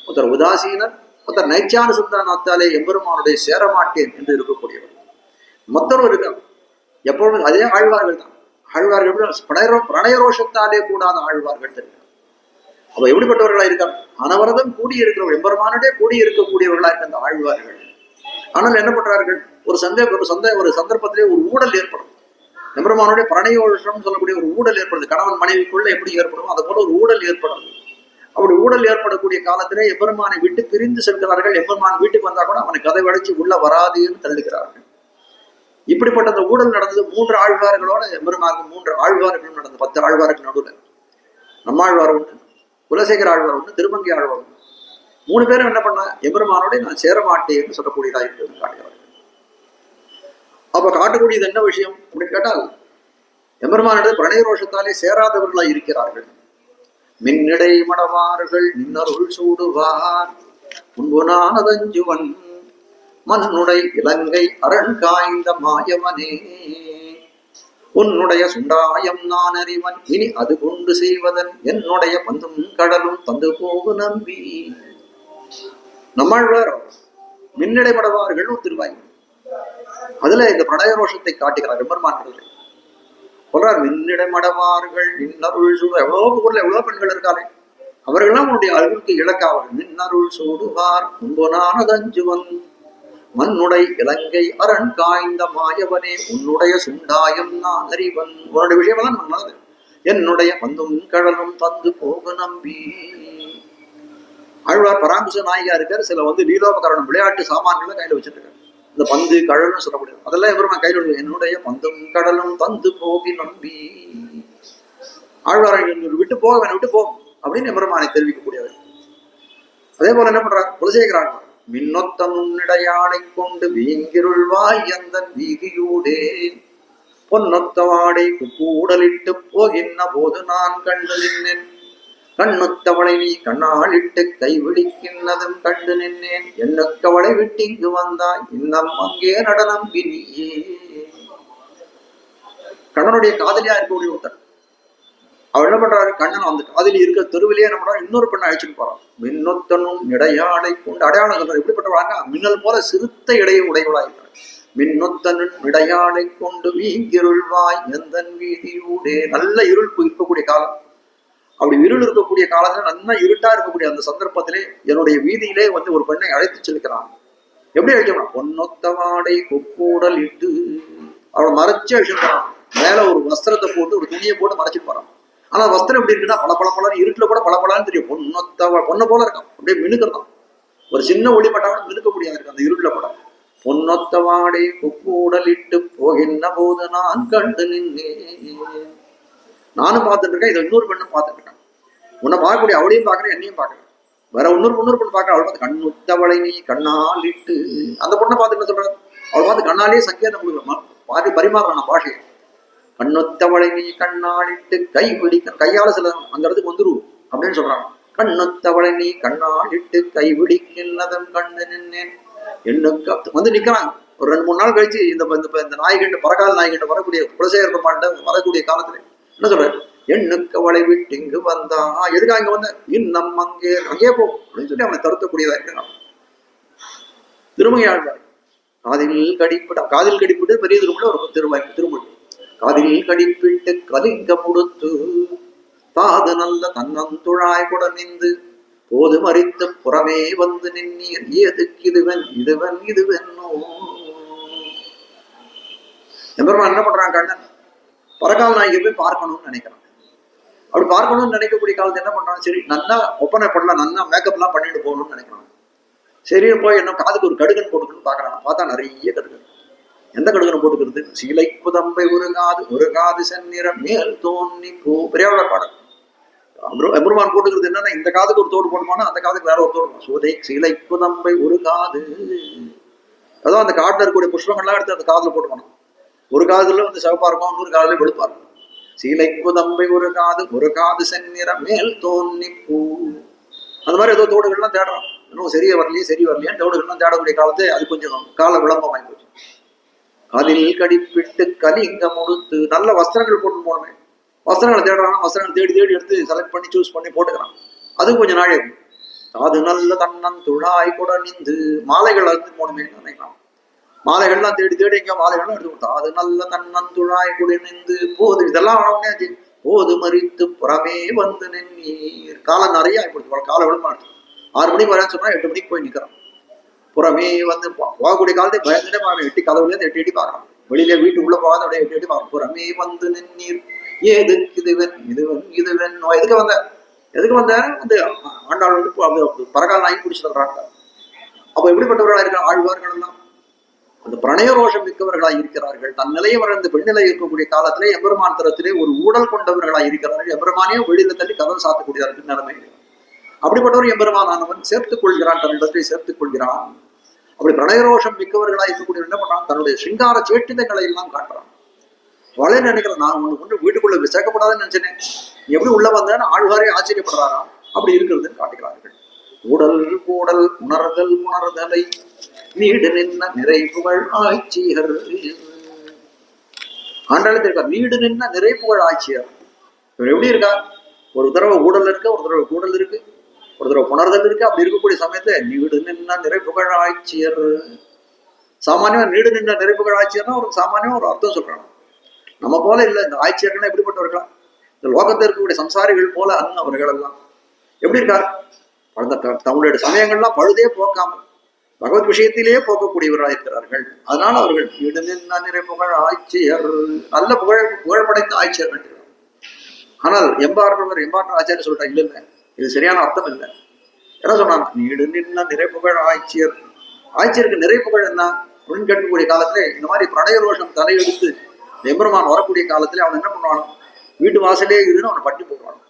ஒருத்தர் உதாசீனர், ஒருத்தர் நைச்சான சந்தானத்தாலே எம்பெருமானுடைய சேரமாட்டேன் என்று இருக்கக்கூடியவர். மற்றொரு இருக்கார் எப்பொழுதும் அதே ஆழ்வார்கள் தான். ஆழ்வார்கள் பிரணயரோஷத்தாலே கூடாத ஆழ்வார்கள் தெரியும். அவ எப்படிப்பட்டவர்களா இருக்காங்க? அனவரதம் கூடியிருக்கிறவர்கள், எம்பெருமானுடைய கூடியிருக்கக்கூடியவர்களா இருக்க அந்த ஆழ்வார்கள். ஆனால் என்ன பண்றார்கள்? ஒரு சந்தர்ப்பத்திலே ஒரு ஊழல் ஏற்படும். எம்பெருமானுடைய பிரணயோஷம் சொல்லக்கூடிய ஒரு ஊழல் ஏற்படுது. கணவன் மனைவிக்குள்ள எப்படி ஏற்படும் அது போல ஒரு ஊழல் ஏற்படும். அப்படி ஊழல் ஏற்படக்கூடிய காலத்திலே எம்பெருமானை விட்டு பிரிந்து செல்கிறார்கள். எம்பெருமான் வீட்டுக்கு வந்தா கூட அவனை கதை வளைச்சு உள்ள வராதுன்னு தள்ளுகிறார்கள். இப்படிப்பட்ட அந்த ஊழல் நடந்தது 3 ஆழ்வார்களோட எம்பெருமானுக்கு 3 ஆழ்வார்களும் நடந்தது. 10 ஆழ்வார்கள் நடுவில் நம்மாழ்வார் ஒன்று, குலசேகர ஆழ்வார் ஒன்று, திருமங்கை ஆழ்வார் ஒன்று. 3 பேரும் என்ன பண்ண, எம்பெருமானோட நான் சேரமாட்டேன் என்று சொல்லக்கூடியதா இருக்கிறது காட்டுகிறார்கள். அப்ப காட்டக்கூடியது என்ன விஷயம் அப்படின்னு கேட்டால், எம்பெருமானிடம் பிரணயரோஷத்தாலே சேராதவர்களா இருக்கிறார்கள். மின்னடை மடவார்கள் நின்னருள் சூடுவார் முன்புனானதஞ்சுவன் மண்ணுடை இலங்கை அரண் காய்ந்த மாயவனே உன்னுடைய சுண்டாயம் நான் அறிவன் இனி அது கொண்டு செய்வதன் என்னுடைய பந்தும் கடலும் தந்து போகு நம்பி. நம்மாழ்வார் மின்னடை மடவார்கள் திருவாய் அதுல இந்த பிரணயரோஷத்தை காட்டுகிறார். எம்பெருமான் சொல்றார், மின்னிடை மடவார்கள் நின்னருள் சூடு. எவ்வளவு ஊர்ல எவ்வளவு பெண்கள் இருக்காரு, அவர்கள்லாம் உன்னுடைய அருளுக்கு இலக்காவர்கள். நின்னருள் சூடுவார் முன்பொனானதஞ்சுவன் மண்ணுடை இலங்கை அரண் காய்ந்த மாயவனே உன்னுடைய சுண்டாயம் நான் அறிவன். உன்னுடைய விஷயமெல்லாம் நல்லது. என்னுடைய பந்தும் கடலும் தந்து போக நம்பி. ஆழ்வார் பராங்குச நாயகா இருக்காரு. சில லீலோபகரணம் விளையாட்டு சாமான்களை கையில வச்சுட்டு இருக்காரு. இந்த பந்து கடல்னு சொல்லக்கூடியது அதெல்லாம் எவருமா கையில் என்னுடைய பந்தும் கடலும் தந்து போகி நம்பி. ஆழ்வாரை விட்டு போக வேணும், விட்டு போகும் அப்படின்னு எம்பெருமானை தெரிவிக்கக்கூடியவர். அதே போல என்ன பண்றார் குலசேகர ஆழ்வார், மின்னொத்த முன்னிடையாளை கொண்டு வீங்கிருள்வாய் அந்த வீதியூடே பொன்னொத்த வாடை கூடலிட்டு போகின்ற போது நான் கண்டு நின்றேன் கண்ணுத்தவளை நீ கண்ணாலிட்டு கைவிடிக்கின்றதும் கண்டு நின்றேன் எண்ணுக்கவளை விட்டு இங்கு வந்தாய் இன்னம் அங்கே நடனம் பிரியே. கண்ணனுடைய காதலியா இருக்கக்கூடிய ஒருத்தர் அவள் என்ன பண்றாரு, கண்ணன் அந்த காதலி இருக்க தெருவிலேயே என்ன பண்றாரு, இன்னொரு பெண்ணை அழைச்சிட்டு போறான். மின்னொத்தனும் இடையாடை கொண்டு அடையாளம் சொல்றாரு. எப்படிப்பட்டவளாங்க, மின்னல் போல சிறுத்த இடையை உடையவளா இருக்கிறார். மின்னொத்தனும் இடையாடை கொண்டு வீங்கிருள்வாய் எந்தன் வீதியூடே. நல்ல இருள் இருக்கக்கூடிய காலம். அப்படி இருள் இருக்கக்கூடிய காலத்துல நல்லா இருட்டா இருக்கக்கூடிய அந்த சந்தர்ப்பத்திலே என்னுடைய வீதியிலே ஒரு பெண்ணை அழைத்து செல்கிறான். எப்படி அழைக்கலாம், பொன்னொத்த வாடை கொக்கூடல் இட்டு அவளை மறைச்சு அழிச்சுக்கிறான். மேல ஒரு வஸ்திரத்தை போட்டு ஒரு துணியை போட்டு மறைச்சிட்டு போறான். ஆனா வஸ்திரம் எப்படி இருக்குன்னா பளபளன்னு இருட்டுல கூட பளபளன்னு தெரியும். பொண்ணை போல இருக்கான், அப்படியே மினுக்கிறதான். ஒரு சின்ன ஒளிப்பட்டாலும் மினுக்க முடியாது இருக்கு அந்த இருட்டுல கூட. பொன்னொத்த வாடை கொக்கூடல் இட்டு போகின்ற போது நான் கண்டு நின்னேன். நானும் பார்த்துட்டு இருக்கேன், இதை இன்னொரு பெண்ணும் பார்த்துட்டு இருக்கேன். உன்னை பார்க்கக்கூடிய அவளையும் பார்க்கறேன், என்னையும் பார்க்கறேன். வேற இன்னொரு பொண்ணு பார்க்கறேன். அவளை பார்த்து கண்ணுத்தவளை நீ கண்ணால் இட்டு. அந்த பொண்ணை பார்த்து என்ன சொல்றாரு, அவளை பார்த்து கண்ணாலேயே சங்கேதம் கொடுக்குறோம், பார்த்து பரிமாறுறான் பாஷையை. கண்ணுத்தவளை நீ கண்ணாலிட்டு கை பிடிக்க, கையால சில அந்த இடத்துக்கு வந்துருவோம் அப்படின்னு சொல்றாங்க. கண்ணுத்தவளை நீ கண்ணாலிட்டு கை பிடிக்கின்றதும் கண்டு நின்னேன் எண்ணுக்கு நிக்கிறாங்க. ஒரு 2-3 நாள் கழிச்சு இந்த நாய்கிட்ட பறக்காத நாய்கிட்ட வரக்கூடிய குலசேகர பெருமாண்ட வரக்கூடிய காலத்துல என்ன சொல்றாரு, எண்ணுக்கு அவளை விட்டு இங்கு வந்தா. எதுக்காக இங்க வந்த, இன்னம் அங்கே போ அப்படின்னு சொல்லி அவனை தருத்தக்கூடியதா இருக்கிறான். திருமங்கை ஆழ்வார் காதில் கடிப்பிட்டு பெரிய திருமணம் ஒரு திருமணம். காதில் கடிப்பிட்டு கலிங்க முடுத்து தாது நல்ல தன்னந்துழாய் கூட நின்று போது மறித்து புறமே வந்து நின்னீர் ஏதுக்கு இதுவென்னோ. எம்பெருமான் என்ன பண்றான், கண்ணன் பறக்கால் நாய்க்கு போய் பார்க்கணும்னு நினைக்கிறான். அப்படி பார்க்கணும்னு நினைக்கக்கூடிய காலத்தை என்ன பண்றான், சரி நல்லா ஒப்பனை பண்ணலாம், நல்லா மேக்கப் எல்லாம் பண்ணிட்டு போகணும்னு நினைக்கிறான். சரி போய் என்ன காதுக்கு ஒரு கடுகன் போட்டுக்கணும்னு பாக்குறான். பார்த்தா நிறைய கடுகன். எந்த கடுகனை போட்டுக்கிறது, சீலை புதம்பை ஒரு காது செந்நிறம் மேல் தோன்னி பூ. பெரியாளர் பாடல். எம்பெருமான் போட்டுக்கிறது என்னன்னா, இந்த காதுக்கு ஒரு தோடு போடுமானா அந்த காதுக்கு வேற ஒரு தோடு. சோதை சீலை புதம்பை ஒரு காது. அதான் அந்த காட்டுல இருக்கக்கூடிய புஷ்பங்கள்லாம் எடுத்து அந்த காதுல போட்டுக்கணும். ஒரு காதுல சிவப்பா இருக்கும், இன்னொரு காதுல வெளுப்பா இருக்கும். சீலை புதம்பை ஒரு காது செந்நிறம் மேல் தோன்னி பூ. அந்த மாதிரி ஏதோ தோடுகள்லாம் தேடுறான். இன்னும் சரி வரலையே தோடுகள்லாம் தேடக்கூடிய காலத்தை அது கொஞ்சம் கால விளம்பம் வாங்கி போச்சு. காதில் கடிப்பிட்டு கலிங்க முடுத்து நல்ல வஸ்திரங்கள் போட்டு போனமே. வஸ்திரங்களை தேடுறான். வஸ்திரங்கள் தேடி எடுத்து செலக்ட் பண்ணி சூஸ் பண்ணி போட்டுக்கிறான். அது கொஞ்சம் நாளே அது நல்ல தன்னன் துழாய் கூட நின்று மாலைகள் அறுத்து போனமே நினைக்கலாம். மாலைகள்லாம் தேடி தேடி எங்க மாலைகள்லாம் எடுத்து கொடுத்தா அது நல்ல தன்னந்துழாய் குடிநின்று போது இதெல்லாம் ஆனவுடனே போது மறித்து புறமே வந்து நின்னீர். காலம் நிறைய ஆகிப்படுது. காலை விடமாட்டு 6 மணிக்கு வரேன்னு சொன்னா 8 மணிக்கு போய் நிற்கிறான். புறமே வந்து போகக்கூடிய காலத்தை பயந்துட்டே பார்க்கணும். எட்டி கதவுலேருந்து எட்டி பார்க்கலாம். வெளியில வீட்டு உள்ள போகாத அப்படியே எட்டி பார்க்கணும். புறமே வந்து நின்னீர் ஏது இதுவன் இதுவன் இதுவன் எதுக்கு வந்த வந்து ஆண்டாள் வந்து பரகால் நாய் பிடிச்சு தர்றாங்க. அப்ப எப்படிப்பட்டவர்களா இருக்க ஆழ்வார்கள் எல்லாம் அந்த பிரணய ரோஷம் மிக்கவர்களாய் இருக்கிறார்கள். தன் நிலையை மறந்து பெண்ணிலை இருக்கக்கூடிய காலத்திலே எம்பெருமான் தரத்திலே ஒரு ஊழல் கொண்டவர்களாய் இருக்கிறார்கள். எம்பெருமானே வெளியில தள்ளி கதவு சாத்தக்கூடியவர்கள் நிலைமை. அப்படிப்பட்டவர் எம்பெருமானவன் சேர்த்துக் கொள்கிறான், தன்னிடத்தை சேர்த்துக் கொள்கிறான். அப்படி பிரணயரோஷம் மிக்கவர்களாக இருக்கக்கூடிய என்ன பண்றான், தன்னுடைய சிங்கார சேட்டிதங்களை எல்லாம் காட்டுறான். வளைய நினைக்கிறேன், நான் ஒண்ணு கொண்டு வீட்டுக்குள்ள சேர்க்கப்படாதுன்னு நினைச்சேனே, நீ எப்படி உள்ள வந்தேன்னு ஆழ்வாரே ஆச்சரியப்படுறாராம். அப்படி இருக்கிறதுன்னு காட்டுகிறார்கள். உடல் கூடல் உணர்தல் உணர்தலை நீடு நின்ன நிறை புகழ் ஆட்சியர். ஆண்டாளத்தில் இருக்கா நீடு நின்ன நிறை புகழ் ஆட்சியர். இவர் எப்படி இருக்கா, ஒரு தடவை ஊடல் இருக்கு, ஒரு தடவை கூடல் இருக்கு, ஒரு தடவை புணர்தல் இருக்கு. அப்படி இருக்கக்கூடிய சமயத்தை நீடு நின்ன நிறை புகழ் ஆட்சியர். சாமானியமா நீடு நின்ன நிறை புகழ் ஆட்சியர்னா ஒரு சாமானியமா ஒரு அர்த்தம் சொல்றாங்க. நம்ம போல இல்லை, இந்த ஆட்சியர்கள் எப்படிப்பட்டவர்களா, இந்த லோகத்தில் இருக்கக்கூடிய சம்சாரிகள் போல அண்ணன் அவர்கள் எல்லாம் எப்படி இருக்கார், தங்களுடைய சமயங்கள்லாம் பழுதே போக்காம பகவத் விஷயத்திலேயே போக்கக்கூடியவர்களாக இருக்கிறார்கள். அதனால அவர்கள் நீடு நின்ன நிறை புகழ் ஆட்சியர், நல்ல புகழ் படைத்த ஆட்சியர்கள். ஆனால் எம்பார்டர் ஆச்சாரிய சொல்லிட்டா இல்ல இல்லை, இது சரியான அர்த்தம் இல்லை. என்ன சொன்னாங்க, நீடு நின்ன நிறை புகழ் ஆட்சியர். ஆட்சியருக்கு நிறை புகழ் என்ன அப்படின்னு கேட்கக்கூடிய காலத்துல இந்த மாதிரி பிரணய ரோஷம் தலையெடுத்து எம்பெருமான் வரக்கூடிய காலத்துல அவன் என்ன பண்ணுவானோ, வீட்டு வாசலே இருன்னு அவனை பட்டி போடுவான்.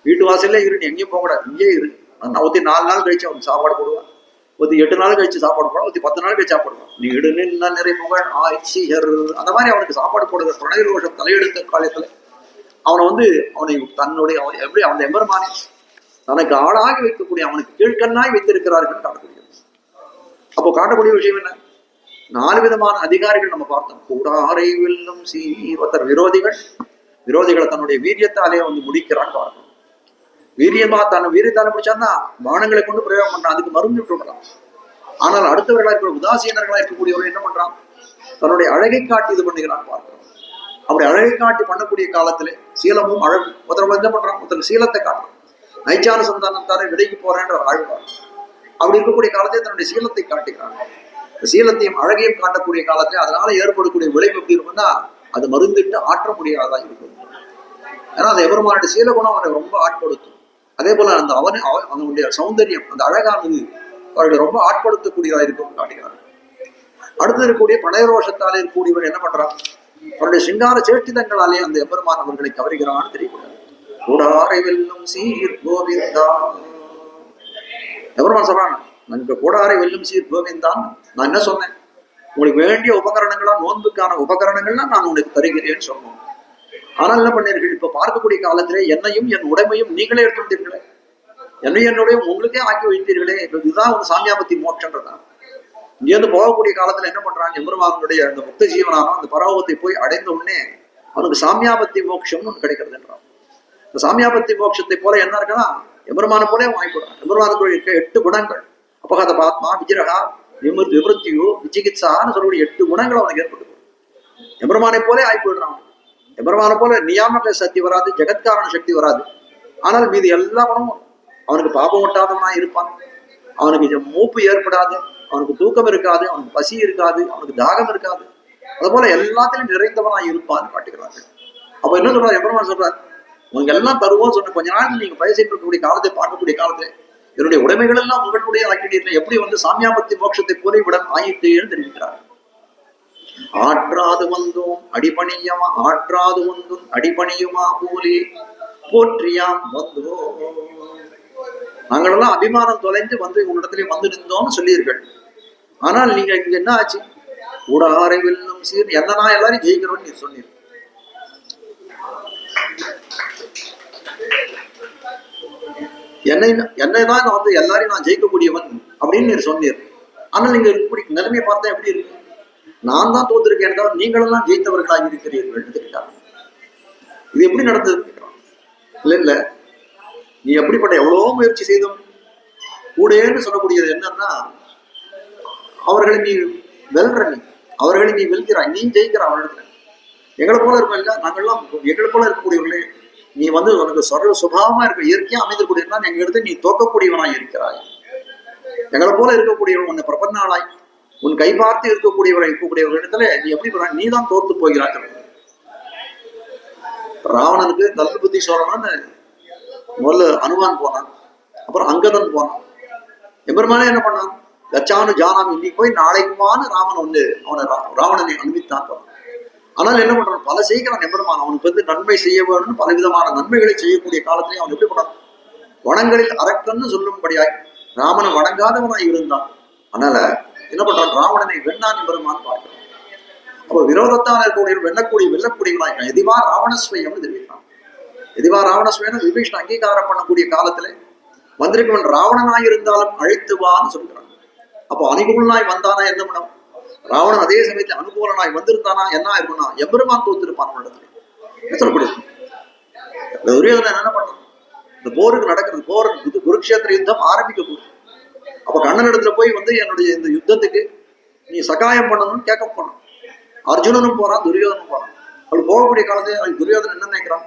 வீட்டு வாசலே இரு, எங்கேயும் போகக்கூடாது, இங்கே இரு. ஒருத்தி 4 நாள் கழிச்சு அவனுக்கு சாப்பாடு போடுவான், ஒருத்தி 8 நாள் கழிச்சு சாப்பாடு போடுவான், ஒருத்தி 10 நாள் கழிச்சு சாப்பாடு போடுவான். நீடு நின்ன நிறை புகழ் ஆட்சியர். அந்த மாதிரி அவனுக்கு சாப்பாடு போடுற பிரணய ரோஷம் தலையெடுத்த காலத்துல அவனை வந்து அவனை தன்னுடைய எப்படி அவன் எம்பெருமானே தனக்கு ஆளாகி வைக்கக்கூடிய அவனுக்கு கீழ்கண்ணாய் வைத்திருக்கிறார்கள் காட்டக்கூடியது. அப்போ காட்டக்கூடிய விஷயம் என்ன, 4 விதமான அதிகாரிகள் நம்ம பார்த்தோம். கூடாரை வெல்லும் சீவத்தர் விரோதிகளை தன்னுடைய வீரியத்தாலே வந்து முடிக்கிறான்னு பார்க்கணும். வீரியத்தாலே முடிச்சான்னா பானங்களை கொண்டு பிரயோகம் பண்றான், அதுக்கு மருந்து விட்டுலாம். ஆனால் அடுத்தவர்களா இருக்கிற உதாசீனர்களா இருக்கக்கூடியவர்கள் என்ன பண்றான், தன்னுடைய அழகை காட்டி இது பண்ணுகிறான்னு பார்க்கிறோம். அப்படி அழகை காட்டி பண்ணக்கூடிய காலத்திலே சீலமும் அழகு முதல்ல என்ன பண்றான், முதல்ல சீலத்தை காட்டுறான். நைச்சான சந்தானத்தாலே விலைக்கு போறேன்ற ஆழ்வார். அப்படி இருக்கக்கூடிய காலத்தை தன்னுடைய சீலத்தை காட்டுகிறாங்க. சீலத்தையும் அழகையும் காட்டக்கூடிய காலத்துல அதனால ஏற்படக்கூடிய விளைவு எப்படி இருக்கும்னா, அது மருந்திட்டு ஆற்ற முடியாதா இருக்கும். ஏன்னா அந்த எபெருமானுடைய சீல குணம் அவனை ரொம்ப ஆட்படுத்தும். அதே போல அந்த அவனுடைய சௌந்தரியம், அந்த அழகானது அவர்களை ரொம்ப ஆட்படுத்தக்கூடியதா இருக்கும் காட்டுகிறார்கள். அடுத்து இருக்கக்கூடிய பழையரோஷத்தாலே இருக்கக்கூடியவர் என்ன பண்றான், அவருடைய சிங்கார சேஷ்டிதங்களாலே அந்த எபெருமான் அவர்களை கவருகிறான்னு தெரியக்கூடாது. கூடாரை வெல்லும் சீர் கோவிந்தா. எபெருமான் சொல்றான், எனக்கு கூடாரை வெல்லும் சீர் கோவிந்தான். நான் என்ன சொன்னேன், உங்களுக்கு வேண்டிய உபகரணங்களா, நோன்புக்கான உபகரணங்கள்லாம் நான் உங்களுக்கு தருகிறேன்னு சொன்னோம். ஆனால் என்ன பண்ணீர்கள், இப்ப பார்க்கக்கூடிய காலத்திலே என்னையும் என் உடைமையும் நீங்களே எடுத்துட்டீர்களே, என்னையும் என்னுடைய உங்களுக்கே ஆக்கி வைத்தீர்களே. இதுதான் ஒரு சாமியாபத்தி மோட்சன்றதான். இங்கேருந்து போகக்கூடிய காலத்துல என்ன பண்றாங்க, எம்பெருமானுடைய அந்த முக்த ஜீவனானோ அந்த பரவத்தை போய் அடைந்த உடனே அவனுக்கு சாமியாபத்தி மோட்சம்னு ஒன்று கிடைக்கிறதுன்றான். இந்த சாமியாபத்தி மோட்சத்தை போல என்ன இருக்குன்னா, எம்பெருமான போலே வாங்கிவிடுறான். எம்பெருமானுக்கு இருக்க 8 குணங்கள், அபகத பாத்மா விஜரகா விவருத்தியோ விசிகித்சான்னு சொல்லக்கூடிய 8 குணங்கள் அவனுக்கு ஏற்பட்டு எம்பெருமானை போலே ஆய்ப்பிடுறான். எம்பெருமான போல நியாமக சக்தி வராது, ஜெகத்காரண சக்தி வராது. ஆனால் மீது எல்லா குணமும் அவனுக்கு பாபம் ஒட்டாதவனா இருப்பான். அவனுக்கு மூப்பு ஏற்படாது, அவனுக்கு தூக்கம் இருக்காது, அவனுக்கு பசி இருக்காது, அவனுக்கு தாகம் இருக்காது. அது போல எல்லாத்திலும் நிறைந்தவனா இருப்பான்னு காட்டுகிறார்கள். அப்ப என்ன சொல்றாரு எம்பெருமான், சொல்றாரு உங்களுக்கு எல்லாம் தருவோம் சொன்ன கொஞ்ச நாள் நீங்க பயசிட்டு இருக்கக்கூடிய காலத்தை பார்க்கக்கூடிய காலத்துல என்னுடைய உடைமைகள் எல்லாம் உங்களுடைய ஆக்கிட்டீர்கள், எப்படி வந்து சாமியாபத்தி மோட்சத்தை போல விடம் ஆயிட்டேன்னு தெரிவிக்கிறார். ஆற்றாது வந்தோம் அடிபணியமா, ஆற்றாது வந்தோம் அடிபணியுமா போலே போற்றியாம் வந்தோம். நாங்களெல்லாம் அபிமானம் தொலைந்து வந்து உங்களிடத்திலே வந்து நின்றோம்னு சொல்லியிருக்கள். ஆனால் நீங்க இங்க என்ன ஆச்சு, கூடாரை வெல்லும் சீர், என்னன்னா எல்லாரும் ஜெயிக்கிறோம்னு நீர் சொன்னீர். என்னைதான் நான் வந்து எல்லாரையும் நான் ஜெயிக்கக்கூடியவன் அப்படின்னு நீர் சொன்னீர். ஆனால் நீங்க இருக்கக்கூடிய நிலைமையை பார்த்தா எப்படி இருக்கு, நான் தான் தோத்திருக்கேன், நீங்களெல்லாம் ஜெயித்தவர்களாக இருக்கிறீர்கள். இது எப்படி நடந்தது இல்ல, நீ எப்படிப்பட்ட எவ்வளவோ முயற்சி செய்தோம் கூடேன்னு சொல்லக்கூடியது என்னன்னா, அவர்களை நீ வெல்ற நீ, அவர்களை நீ வெல்கிறாய், நீ ஜெயிக்கிற அவரிடத்துல. எங்களை போல இருக்கோம் இல்ல, நாங்கள்லாம் எங்களை போல இருக்கக்கூடியவர்களே, நீ வந்து உனக்கு சர்வ சுபாவமா இருக்க, இயற்கையா அமைந்திருக்கூடியவனா எங்க இடத்துல நீ தோக்கக்கூடியவனாய் இருக்கிறாய். எங்களை போல இருக்கக்கூடியவன் உன்னை பிரபன்னாளாய் உன் கை பார்த்து இருக்கக்கூடியவரிடத்துல நீ எப்படி போற, நீ தான் தோத்து போகிறாய். ராவணனுக்கு நல்ல புத்தி சொல்லணும்னு முதல்ல அனுமான் போனான், அப்புறம் அங்கதன் போனான். எம்பெருமானே என்ன பண்ணான், கச்சானு ஜானாமி, இன்னைக்கு போய் நாளைக்குமான்னு ராமன் வந்து ராவணனை அனுப்பித்தான் போனான். ஆனால் என்ன பண்றான், பல செய்கிறான் எம்பெருமான். அவனுக்கு வந்து நன்மை செய்ய வேணும்னு பல விதமான நன்மைகளை செய்யக்கூடிய காலத்திலேயே அவன் எப்படி பண்ணான், வனங்களில் அரக்கன்னு சொல்லும்படியாய் ராமனை வணங்காதவனாய் இருந்தான். அதனால என்ன பண்றான், ராவணனை வெண்ணான் எம்பெருமான் பார்க்கிறான். அப்போ விரோதத்தால் இருக்கக்கூடிய வெல்லக்கூடியவனாய் எதிவா ராவணஸ்வயம்னு தெரிவிக்கிறான். எதிவா ராவணஸ்வயம் விபீஷன் அங்கீகாரம் பண்ணக்கூடிய காலத்துல வந்திருக்கவன் ராவணனாய் இருந்தாலும் அழைத்துவான்னு சொல்கிறான். அப்போ அனுகூலனாய் வந்தானா என்ன பண்ணும், ராவணன் அதே சமயத்தில் அனுகூலனாய் வந்திருந்தானா என்ன இருக்கும்னா எம்பெருமான் தோத்திருப்பான் இடத்துல. என்ன சொல்லக்கூடிய துரியோதனன் என்ன பண்ணணும், இந்த போருக்கு நடக்கிறது, போர் குருக்ஷேத்திர யுத்தம் ஆரம்பிக்க போகுது. அப்ப கண்ணன் இடத்துல போய் வந்து என்னுடைய இந்த யுத்தத்துக்கு நீ சகாயம் பண்ணணும்னு கேட்க போனான். அர்ஜுனனும் போறான், துரியோதனும் போறான். அப்படி போகக்கூடிய காலத்துல துரியோதனன் என்ன நினைக்கிறான்,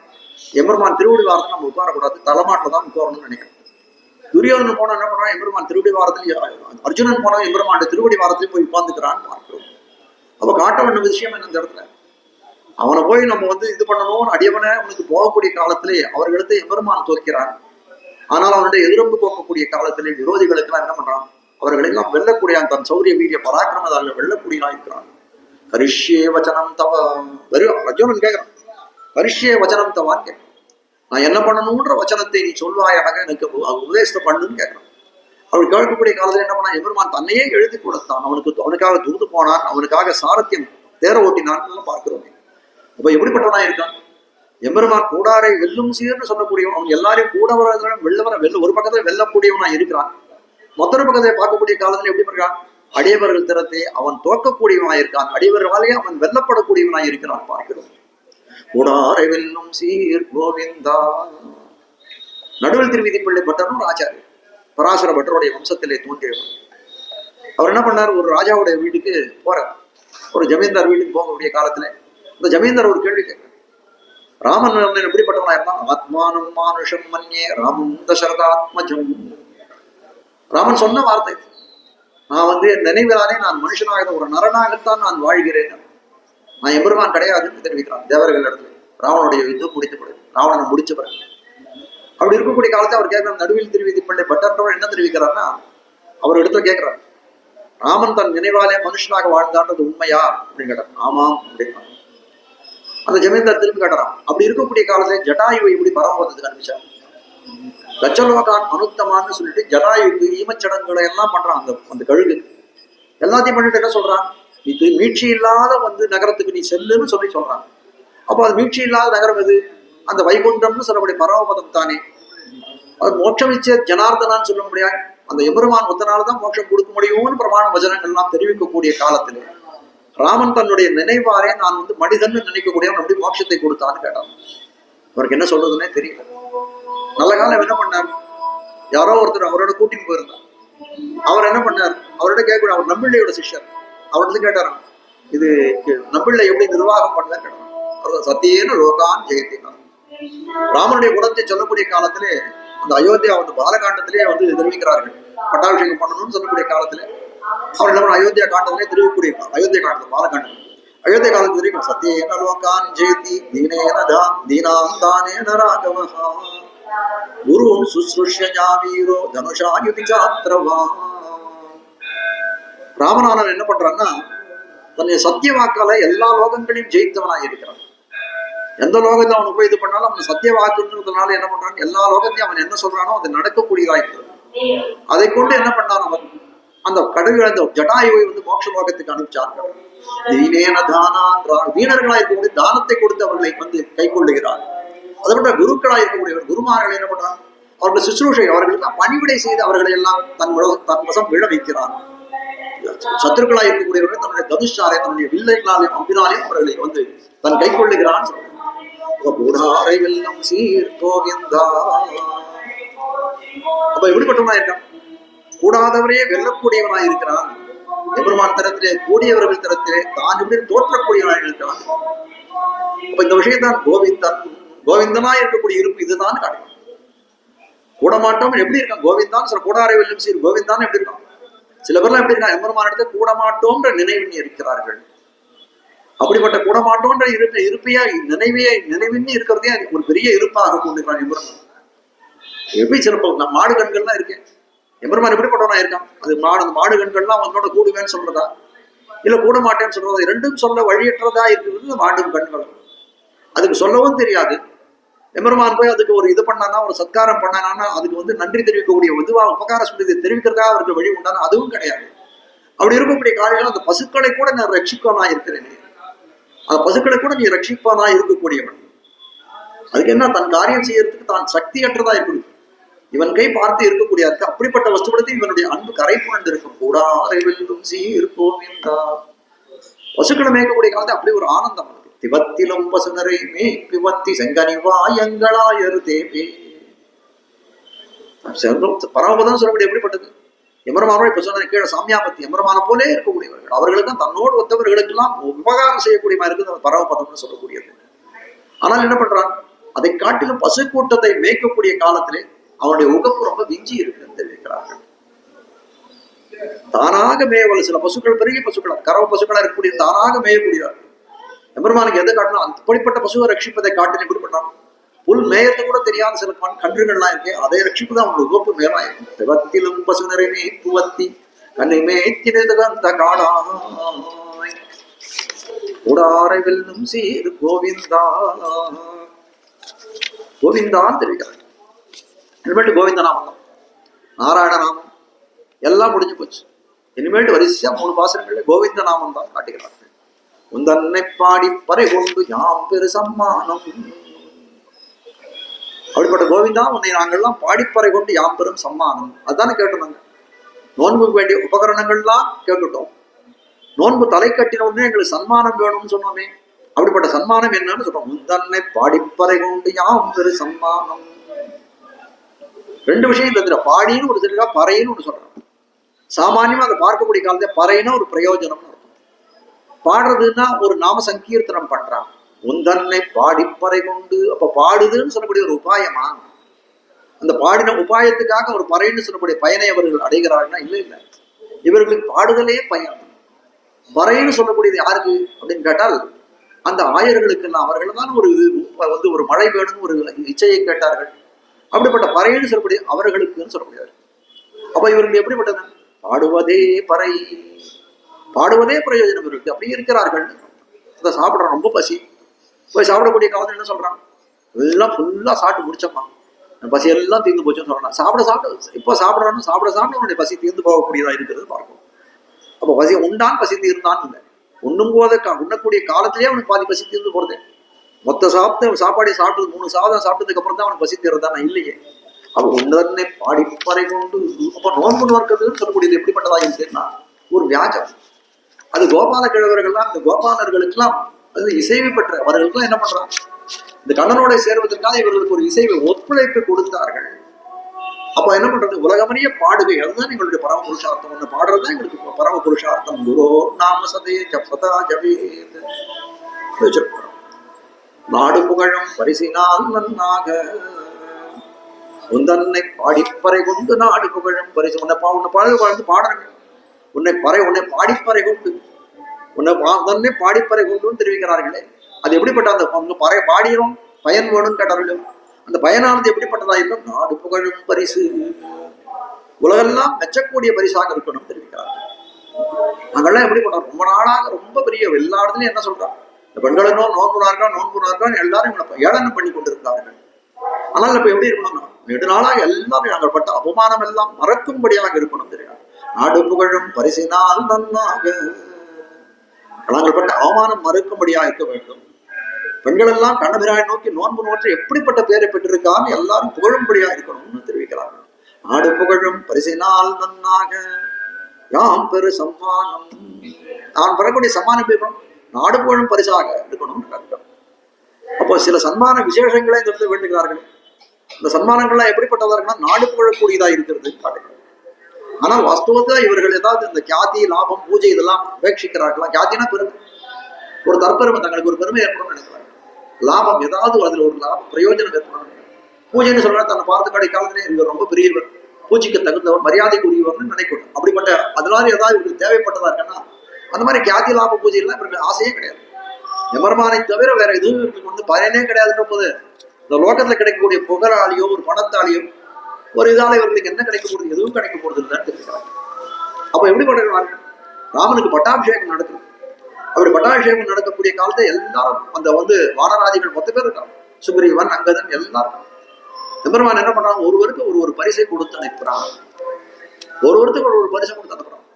எம்பெருமான் திருவடி வாரத்தை நம்ம உட்காரக்கூடாது, தலைமாட்டில் தான் உட்காரணும்னு நினைக்கிறான். துரியோதனன் போனா என்ன பண்றான், எம்பெருமான் திருவடி வாரத்திலேயே, அர்ஜுனன் போனா எம்பெருமான் திருவடி வாரத்திலேயே போய் உட்கார்ந்துக்கிறான்னு பார்க்கிறோம். அப்ப காட்ட வேண்டிய விஷயம் என்ன, இந்த இடத்துல அவனை போய் நம்ம வந்து இது பண்ணணும்னு அடியவனை அவனுக்கு போகக்கூடிய காலத்திலே அவர்களுக்கு எம்பெருமான் தோற்கிறான். ஆனால் அவனுடைய எதிர்ப்பு போக்கக்கூடிய காலத்திலே விரோதிகளுக்கு எல்லாம் என்ன பண்றான், அவர்கள் எல்லாம் வெல்லக்கூடிய தன் சௌரிய வீரிய பராக்கிரமதால வெல்லக்கூடியதான் இருக்கிறான். கரிஷ்யே வச்சனம் தவ, அர்ஜுனன் கேட்கிறான், கரிஷ்யே வச்சனம் தவான்னு கேட்கிறான். நான் என்ன பண்ணணும்ன்ற வச்சனத்தை நீ சொல்வாயாக எனக்கு உபதேசத்தை பண்ணுன்னு கேட்கிறான். அவள் கேட்கக்கூடிய காலத்தில் என்ன பண்ணான், எம்பெருமான் தன்னையே எழுதி கொடுத்தான். அவனுக்காக தூது போனான், அவனுக்காக சாரத்தியம் தேர ஓட்டினான் பார்க்கிறோம். அப்ப எப்படிப்பட்டவனா இருக்கான், எம்பெருமான் கூடாரை வெல்லும் சீர்னு சொல்லக்கூடியவன். அவன் எல்லாரையும் கூட வெல்ல ஒரு பக்கத்துல வெல்லக்கூடியவனா இருக்கிறான். மற்றொரு பக்கத்தை பார்க்கக்கூடிய காலத்துல எப்படி இருக்கான், அடியவர்கள் திறத்தை அவன் தோக்கக்கூடியவனாய் இருக்கான், அடியவர்களாலே அவன் வெல்லப்படக்கூடியவனாய் இருக்கிறான் பார்க்கிறோம். கூடாரை வெல்லும் சீர் கோவிந்தா. நடுவில் திருவிதி பிள்ளை பட்டரும் ஒரு ஆச்சாரியர், பராசர பட்டருடைய வம்சத்திலே தோன்றியவர். அவர் என்ன பண்ணார், ஒரு ராஜாவுடைய வீட்டுக்கு போறார். ஒரு ஜமீன்தார் வீட்டுக்கு போகக்கூடிய காலத்துல இந்த ஜமீன்தார் ஒரு கேள்வி கேட்கிறார், ராமன் எப்படிப்பட்டவனா இருந்தான், ஆத்மானம் மானுஷம் மன்யே ராமம் தசரதாத்மஜம். ராமன் சொன்ன வார்த்தை, நான் வந்து நினைவிலானே நான் மனுஷனாக ஒரு நரனாகத்தான் நான் வாழ்கிறேன், நான் எம்பெருமான் கிடையாதுன்னு தெரிவிக்கிறான் தேவர்கள் இடத்துல. ராவனுடைய யுத்தம் முடித்தப்படுது, ராவணனை முடிச்ச பிறகு. அப்படி இருக்கக்கூடிய காலத்தை அவர் கேட்கிறார், நடுவில் திருவிதி பிள்ளை பட்டன்றவர் என்ன தெரிவிக்கிறார்னா, அவர் இடத்துல கேட்கிறார், ராமன் தன் நினைவாலே மனுஷனாக வாழ்ந்தான்றது உண்மையா அப்படின்னு கேட்டார். ஆமாம் அப்படின்னா. அந்த ஜமீன்தார் திரும்பி கேட்டாராம், அப்படி இருக்கக்கூடிய காலத்துல ஜட்டாயுவை எப்படி பரமபதத்துக்கு அனுப்பிச்சார், கச்சலோகான் அனுத்தமான்னு சொல்லிட்டு ஜடாயுக்கு ஈமச்சடங்குகளை எல்லாம் பண்றான். அந்த கழுகு எல்லாத்தையும் பண்ணிட்டு என்ன சொல்றான், இது மீட்சி இல்லாத வந்து நகரத்துக்கு நீ செல்லுன்னு சொல்றான். அப்போ அது மீட்சி இல்லாத நகரம் எது, அந்த வைகுண்டம்னு சொல்லக்கூடிய பரமபதம் தானே. அது மோட்சம் இச்ச ஜனார்தனான்னு சொல்ல முடியாது, அந்த எம்பெருமான் ஒத்தனால்தான் மோட்சம் கொடுக்க முடியும்னு பிரமாண வசனங்கள்லாம் தெரிவிக்கக்கூடிய காலத்திலே ராமன் தன்னுடைய நினைவாரே நான் வந்து மனிதன் நினைக்கக்கூடியவன் அப்படி மோட்சத்தை கொடுத்தான்னு கேட்டான். அவருக்கு என்ன சொல்றதுன்னே தெரியல. நல்ல காலம் என்ன பண்ணார், யாரோ ஒருத்தர் அவரோட கூட்டின்னு போயிருந்தார். அவர் என்ன பண்ணார், அவரோட கேட்கக்கூடிய அவர் நம்பிள்ளையோட சிஷ்யர், அவர்கிட்ட கேட்டாராம், இது நம்பிள்ளை எப்படி நிர்வாகம் பண்ண கேட்டாராம். அவர் சத்தியேன லோகான் ஜெயத்தினார். ராமனுடைய குணத்தை சொல்லக்கூடிய காலத்திலே அந்த அயோத்தியா வந்து பாலகாண்டத்திலே வந்து தெரிவிக்கிறார்கள். பட்டாபிஷேகம் பண்ணணும்னு சொல்லக்கூடிய காலத்திலே அவர் என்ன அயோத்தியா காண்டத்திலே தெரிவிக்கக்கூடிய அயோத்தியா காண்டத்தில் பாலகாண்டம் அயோத்தியா காலத்தில் தெரிவிக்கும், சத்தியேன லோகான் ஜெயதி தீனாம் தானேன ராகவஹா குருன் சுஸ்ருஷ்ய ஜாவீரோ தனுஷாயுதி சாத்ரவா. ராமநாதன் என்ன பண்றான்னா, தன்னுடைய சத்திய வாக்கால எல்லா லோகங்களையும் ஜெயித்தவனாக இருக்கிறான். எந்த லோகத்தை அவனுக்கு போய் இது பண்ணாலும் அவன் சத்திய வாக்குன்றதுனால என்ன பண்றான், எல்லா லோகத்தையும் அவன் என்ன சொல்றானோ அது நடக்கக்கூடியதா இருக்கிறது. அதை கொண்டு என்ன பண்ணான், அவன் அந்த கடவுள் அந்த ஜட்டாயுவை வந்து மோட்ச லோகத்துக்கு அனுப்பிச்சார்கள். தீனேன தானான், வீணர்களா இருக்கக்கூடிய தானத்தை கொடுத்து அவர்களை வந்து கை கொள்ளுகிறார். அதை விட குருக்களா இருக்கக்கூடியவர் குருமார்கள் என்ன பண்றான், அவருடைய சுசுரூஷை அவர்களுக்கு பணிவிடை செய்து அவர்களை எல்லாம் தன் வசம் விழ வைக்கிறான். சத்துருக்களா இருக்கக்கூடியவர்கள் தன்னுடைய தனுஷாரை தன்னுடைய வில்லைகளாலையும் அம்பினாலையும் அவர்களை வந்து தன் கை கொள்ளுகிறான். கூடாரை வெல்லும் சீர் கோவிந்தா. அப்ப எப்படிப்பட்டவனா இருக்கான், கூடாதவரையே வெல்லக்கூடியவனாய் இருக்கிறான். எம்பெருமான் தரத்திலே கூடியவர்கள் தரத்திலே தான் எப்படி தோற்றக்கூடியவர்கள் இருக்கிறான். அப்ப இந்த விஷயத்தான் கோவிந்தனா இருக்கக்கூடிய இருப்பு இதுதான் காட்டுறான். கூடமாட்டோம் எப்படி இருக்கான் கோவிந்தான் சில கூடாரை வெல்லும் சீர் கோவிந்தான் எப்படி இருக்கான். சில பேர்லாம் எப்படி இருக்கான் எம்பெருமான இடத்துல கூடமாட்டோன்ற நினைவின் இருக்கிறார்கள். அப்படிப்பட்ட கூடமாட்டோன்ற இருப்பையா நினைவின்னு இருக்கிறதே ஒரு பெரிய இருப்பாக கொண்டிருக்கான் எம்பெருமான். எப்படி சில மாடு கண்கள்லாம் இருக்கேன் எம்பெருமான் எப்படிப்பட்டவனா இருக்கான். அது மாடு கண்கள்லாம் அவனோட கூடுவேன்னு சொல்றதா இல்ல கூட மாட்டேன்னு சொல்றதா, ரெண்டும் சொல்ல வழியற்றதா இருக்கிறது மாடும் கண்களும். அதுக்கு சொல்லவும் தெரியாது. எம்பெருமான் போய் அதுக்கு ஒரு இது பண்ணானா ஒரு சத்காரம் பண்ணானா அதுக்கு நன்றி தெரிவிக்கக்கூடிய இதுவா உபகார சொல்லி தெரிவிக்கிறதா அவருக்கு வழி உண்டானா அதுவும் கிடையாது. அப்படி இருக்கக்கூடிய காலையில அந்த பசுக்களை கூட நான் ரட்சிப்பவனா இருக்கிறேன். அந்த பசுக்களை கூட நீ ரட்சிப்பவனா இருக்கக்கூடியவன். அதுக்கு என்ன தன் காரியம் செய்யறதுக்கு தான் சக்தியற்றதா இருக்குது. இவன் கை பார்த்து இருக்கக்கூடிய அப்படிப்பட்ட வஸ்துபடுத்தி இவனுடைய அன்பு கரை புரண்டு இருக்கும். கூடாரை வெல்லும் சீர்போம் என்றார். பசுக்களை மேய்க்கக்கூடிய காலத்தை அப்படி ஒரு ஆனந்தம். திவத்திலும் பசுநரை மே பிவத்தி செங்கனிவாயங்களாயரு தேவே. பரமபதம் சொல்லக்கூடிய எப்படிப்பட்டது. எம்பெருமானோட இப்ப சொன்ன கீழே சாமியாபத்தி எம்பெருமான போலே இருக்கக்கூடியவர்கள். அவர்களுக்கு தன்னோடு ஒத்தவர்களுக்கெல்லாம் உபகாரம் செய்யக்கூடியமா இருக்குது அந்த பரமபதம்னு சொல்லக்கூடியது. ஆனால் என்ன பண்றான், அதை காட்டிலும் பசு கூட்டத்தை மேய்க்கக்கூடிய காலத்திலே அவனுடைய உகப்பு ரொம்ப விஞ்சி இருக்குன்னு தெரிவிக்கிறார்கள். தானாக மேயவர்கள் சில பசுக்கள் பெரிய பசுக்கள் கறவை பசுக்களா இருக்கக்கூடிய தானாக மேயக்கூடியவர்கள். எம்பெருமானுக்கு எதை காட்டணும் அப்படிப்பட்ட பசுவை ரட்சிப்பதை காட்டின எப்படி பண்ணான். புல் மேயத்தை கூட தெரியாத சில கன்றுகள்லாம் இருக்கு. அதை ரட்சிப்புதான் அவனுடைய உகப்பு மேலாயிருக்கும். திவத்திலும் பசு நிறைமே புவத்தி கண்ணை மேய்த்தினந்த காடாய் உடாரை வெல்லும் சீர் கோவிந்தா. கோவிந்தான் தெரிவிக்கிறார். இனிமேட்டு கோவிந்த நாமம் தான், நாராயண நாமம் எல்லாம் முடிஞ்சு போச்சு. இனிமேட்டு வரிசையா 3 பாசனங்கள்ல கோவிந்த நாமம் தான் காட்டுகிறார்கள். உந்தன்னை பாடி பறை கொண்டு யாம் பெரு சம்மானம். அப்படிப்பட்ட கோவிந்தா உன்னை நாங்கள்லாம் பாடிப்பறை கொண்டு யாம் பெரும் சம்மானம். அதுதானே கேட்டோம். நோன்புக்கு வேண்டிய உபகரணங்கள்லாம் கேட்டுட்டோம். நோன்பு தலை கட்டின உடனே எங்களுக்கு சன்மானம் வேணும்னு சொன்னோமே. அப்படிப்பட்ட சன்மானம் என்னன்னு சொல்றோம். உந்தன்னை பாடிப்பறை கொண்டு யாம் பெரு சம்மானம். 2 விஷயம் தந்துட. பாடின்னு ஒரு சொல்றா, பறைன்னு ஒன்று சொல்றான். சாமானியமா அதை பார்க்கக்கூடிய காலத்தை பறைன்னா ஒரு பிரயோஜனம். பாடுறதுன்னா ஒரு நாம சங்கீர்த்தனம் பண்றான். உந்தன்னை பாடிப்பறை கொண்டு. அப்ப பாடுதுன்னு சொல்லக்கூடிய ஒரு உபாயமா, அந்த பாடின உபாயத்துக்காக ஒரு பறைன்னு சொல்லக்கூடிய பயனை அவர்கள் அடைகிறார்கள்னா இல்லை இல்லை, இவர்களுக்கு பாடுதலே பயன். பறைன்னு சொல்லக்கூடியது யாருக்கு அப்படின்னு கேட்டால் அந்த ஆயர்களுக்கெல்லாம் அவர்கள் தான் ஒரு மழை வேணும்னு ஒரு இச்சையை கேட்டார்கள். அப்படிப்பட்ட பறைன்னு சொல்லக்கூடிய அவர்களுக்குன்னு சொல்லக்கூடியவர். அப்ப இவர்கள் எப்படிப்பட்டது, பாடுவதே பறை, பாடுவதே பிரயோஜனம் இருக்கு. அப்படி இருக்கிறார்கள். அதை சாப்பிட்றான், ரொம்ப பசி, போய் சாப்பிடக்கூடிய காலத்தில் என்ன சொல்றான், எல்லாம் ஃபுல்லா சாப்பிட்டு முடிச்சம்மா, பசி எல்லாம் தீர்ந்து போச்சுன்னு சொல்றான். சாப்பிட இப்போ சாப்பிட்றான்னு சாப்பிட அவனுடைய பசி தீர்ந்து போகக்கூடியதா இருக்கிறது பார்க்கணும். அப்போ பசி உண்டான் பசி தீர்ந்தான் இல்லை, உண்ணும் போது உண்ணக்கூடிய காலத்திலேயே அவனுக்கு பாதி பசி தீர்ந்து போறதே. மொத்த சாப்பாடு சாப்பிட்டது 3 சாதம் சாப்பிட்டதுக்கு அப்புறம் தான் அவனுக்கு பசி தீர்றதானா இல்லையே. அவ உண்டதன்னை பாடிப்பறை கொண்டு. அப்ப நோன்பு நோக்கிறதுன்னு சொல்லக்கூடியது எப்படிப்பட்டதா இருக்குன்னா ஒரு வியாஜம். அது கோபால கிழவர்கள்லாம், இந்த கோபாலர்களுக்கெல்லாம் அது இசைவு பெற்ற அவர்களுக்கெல்லாம் என்ன பண்றாங்க, இந்த கண்ணனோட சேர்வதற்காக இவர்களுக்கு ஒரு இசைவை ஒத்துழைப்பு கொடுத்தார்கள். அப்ப என்ன பண்றது, உலகமறிய பாடுகை, அதுதான் எங்களுடைய பரம புருஷார்த்தம். ஒண்ணு பாடுறதுதான் எங்களுக்கு பரம புருஷார்த்தம். குரோ நாம சதே ஜப்சதா ஜபேத் வச்சிருக்கிறோம். நாடு புகழும் பரிசினால் நன்னாக உந்தன்னை பாடிப்பறை கொண்டு நாடு புகழும் பரிசு. உன்னை வாழ்ந்து பாடுறேன், உன்னை பாடிப்பறை கொண்டு, உன்னை பாடிப்பறை கொண்டுன்னு தெரிவிக்கிறார்களே. அது எப்படிப்பட்ட அந்த பறை பாடியும் பயன் வேணும்னு கேட்டார்கள். அந்த பயனானது எப்படிப்பட்டதா இருக்கும், நாடு புகழும் பரிசு, உலகெல்லாம் மெச்சக்கூடிய பரிசாக இருக்கணும் தெரிவிக்கிறார்கள். நாங்கள்லாம் எப்படி பண்றோம், ரொம்ப நாளாக ரொம்ப பெரிய எல்லா இடத்துலயும் என்ன சொல்றாங்க, இந்த பெண்களும் நோன்புனார்கள் எல்லாரும் ஏளனம் பண்ணி கொண்டிருக்கிறார்கள். ஆனால் இப்ப எப்படி இருக்கணும்னா நெடுநாளாக எல்லாரும் நாங்கள் பட்ட அபமானம் எல்லாம் மறக்கும்படியாக இருக்கணும் தெரியும். நாடு புகழும் பரிசினால் நன்னாக நாங்கள் பட்ட அவமானம் மறுக்கும்படியாக இருக்க வேண்டும். பெண்கள் எல்லாம் கண்ணபிராயை நோக்கி நோன்பு நோற்று எப்படிப்பட்ட பேரை பெற்றிருக்கான்னு எல்லாரும் புகழும்படியா இருக்கணும்னு தெரிவிக்கிறார்கள். நாடு புகழும் பரிசினால் நன்னாக யாம் பெரு சம்மானம். நான் பெறக்கூடிய சம்மானம் இருக்கணும், நாடு புகழும் பரிசாக இருக்கணும்னு அர்த்தம். அப்போ சில சன்மான விசேஷங்களை இந்த இடத்துல வேண்டுகிறார்கள். இந்த சன்மானங்கள்லாம் எப்படிப்பட்டதா இருக்குன்னா நாடு புகழக்கூடியதா இருக்கிறது காட்டுகிறது. ஆனால் வாஸ்தவத்துல இவர்கள் ஏதாவது இந்த கியாதி லாபம் பூஜை இதெல்லாம் உபேட்சிக்கிறார்களா? கியாத்தினா பெருமை, ஒரு தற்பெருமை, தங்களுக்கு ஒரு பெருமை ஏற்படும் நினைக்கிறாங்க. லாபம் ஏதாவது அதுல ஒரு லாபம் பிரயோஜனம் ஏற்படும். பூஜைன்னு சொல்ற தன்னை பார்த்து கடை காலத்திலே இவர் ரொம்ப பெரியவர், பூஜைக்கு தகுந்தவர், மரியாதைக்குரியவர்னு நினைக்கணும். அப்படிப்பட்ட அதனால ஏதாவது இவருக்கு தேவைப்பட்டதா இருக்குன்னா அந்த மாதிரி கியாதி லாப பூஜை எல்லாம் இவருக்கு ஆசையே கிடையாது. எமர்மானை தவிர வேற எதுவும் இவருக்கு வந்து பயனே கிடையாதுன்ற போது இந்த லோகத்துல கிடைக்கக்கூடிய புகழாலியோ ஒரு பணத்தாலியோ ஒரு இதால இவர்களுக்கு என்ன கிடைக்க போகுது? எதுவும் கிடைக்க போறது இல்லைன்னு தெரிவிக்கிறாங்க. அப்ப எப்படி பண்ணுறாங்க? ராமனுக்கு பட்டாபிஷேகம் நடக்குது. அப்படி பட்டாபிஷேகம் நடக்கக்கூடிய காலத்தை எல்லாரும் அந்த வந்து வானராதிகள் மொத்த பேர் இருக்காங்க, சுக்ரீவன் அங்கதன் எல்லாரும். எம்பெருமான் என்ன பண்றாங்க? ஒருவருக்கு ஒரு பரிசை கொடுத்து அனுப்புறான், ஒருவருக்கு ஒரு பரிசை கொடுத்து அனுப்புறான்.